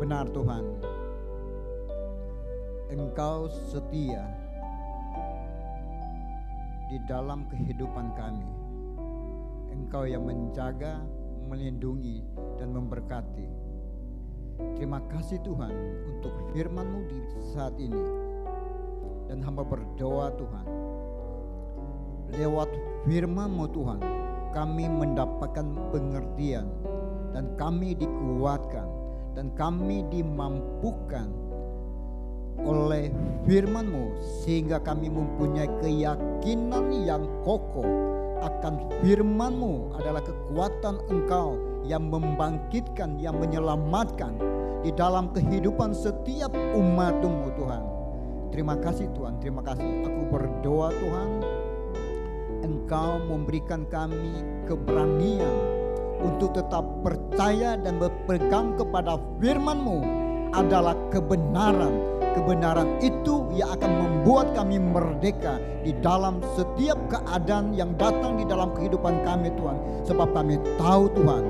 Benar Tuhan, Engkau setia di dalam kehidupan kami. Engkau yang menjaga, melindungi, dan memberkati. Terima kasih Tuhan untuk firman-Mu di saat ini. Dan hamba berdoa Tuhan, lewat firman-Mu Tuhan, kami mendapatkan pengertian, dan kami dikuatkan, dan kami dimampukan oleh firman-Mu, sehingga kami mempunyai keyakinan yang kokoh akan firman-Mu adalah kekuatan Engkau yang membangkitkan, yang menyelamatkan di dalam kehidupan setiap umat-Mu Tuhan. Terima kasih Tuhan, terima kasih. Aku berdoa Tuhan, Engkau memberikan kami keberanian untuk tetap percaya dan berpegang kepada firman-Mu adalah kebenaran. Kebenaran itu yang akan membuat kami merdeka di dalam setiap keadaan yang datang di dalam kehidupan kami Tuhan. Sebab kami tahu Tuhan,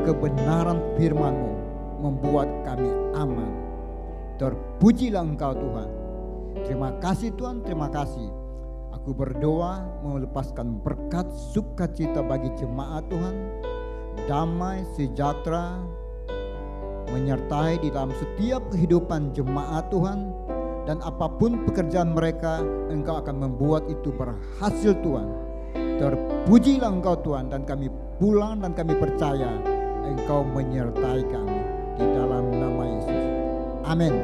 kebenaran firman-Mu membuat kami aman. Terpujilah Engkau Tuhan. Terima kasih Tuhan, terima kasih. Aku berdoa melepaskan berkat sukacita bagi jemaat Tuhan, damai sejahtera menyertai di dalam setiap kehidupan jemaat Tuhan, dan apapun pekerjaan mereka, Engkau akan membuat itu berhasil Tuhan. Terpujilah Engkau Tuhan, dan kami pulang dan kami percaya Engkau menyertai kami di dalam nama Yesus. Amin.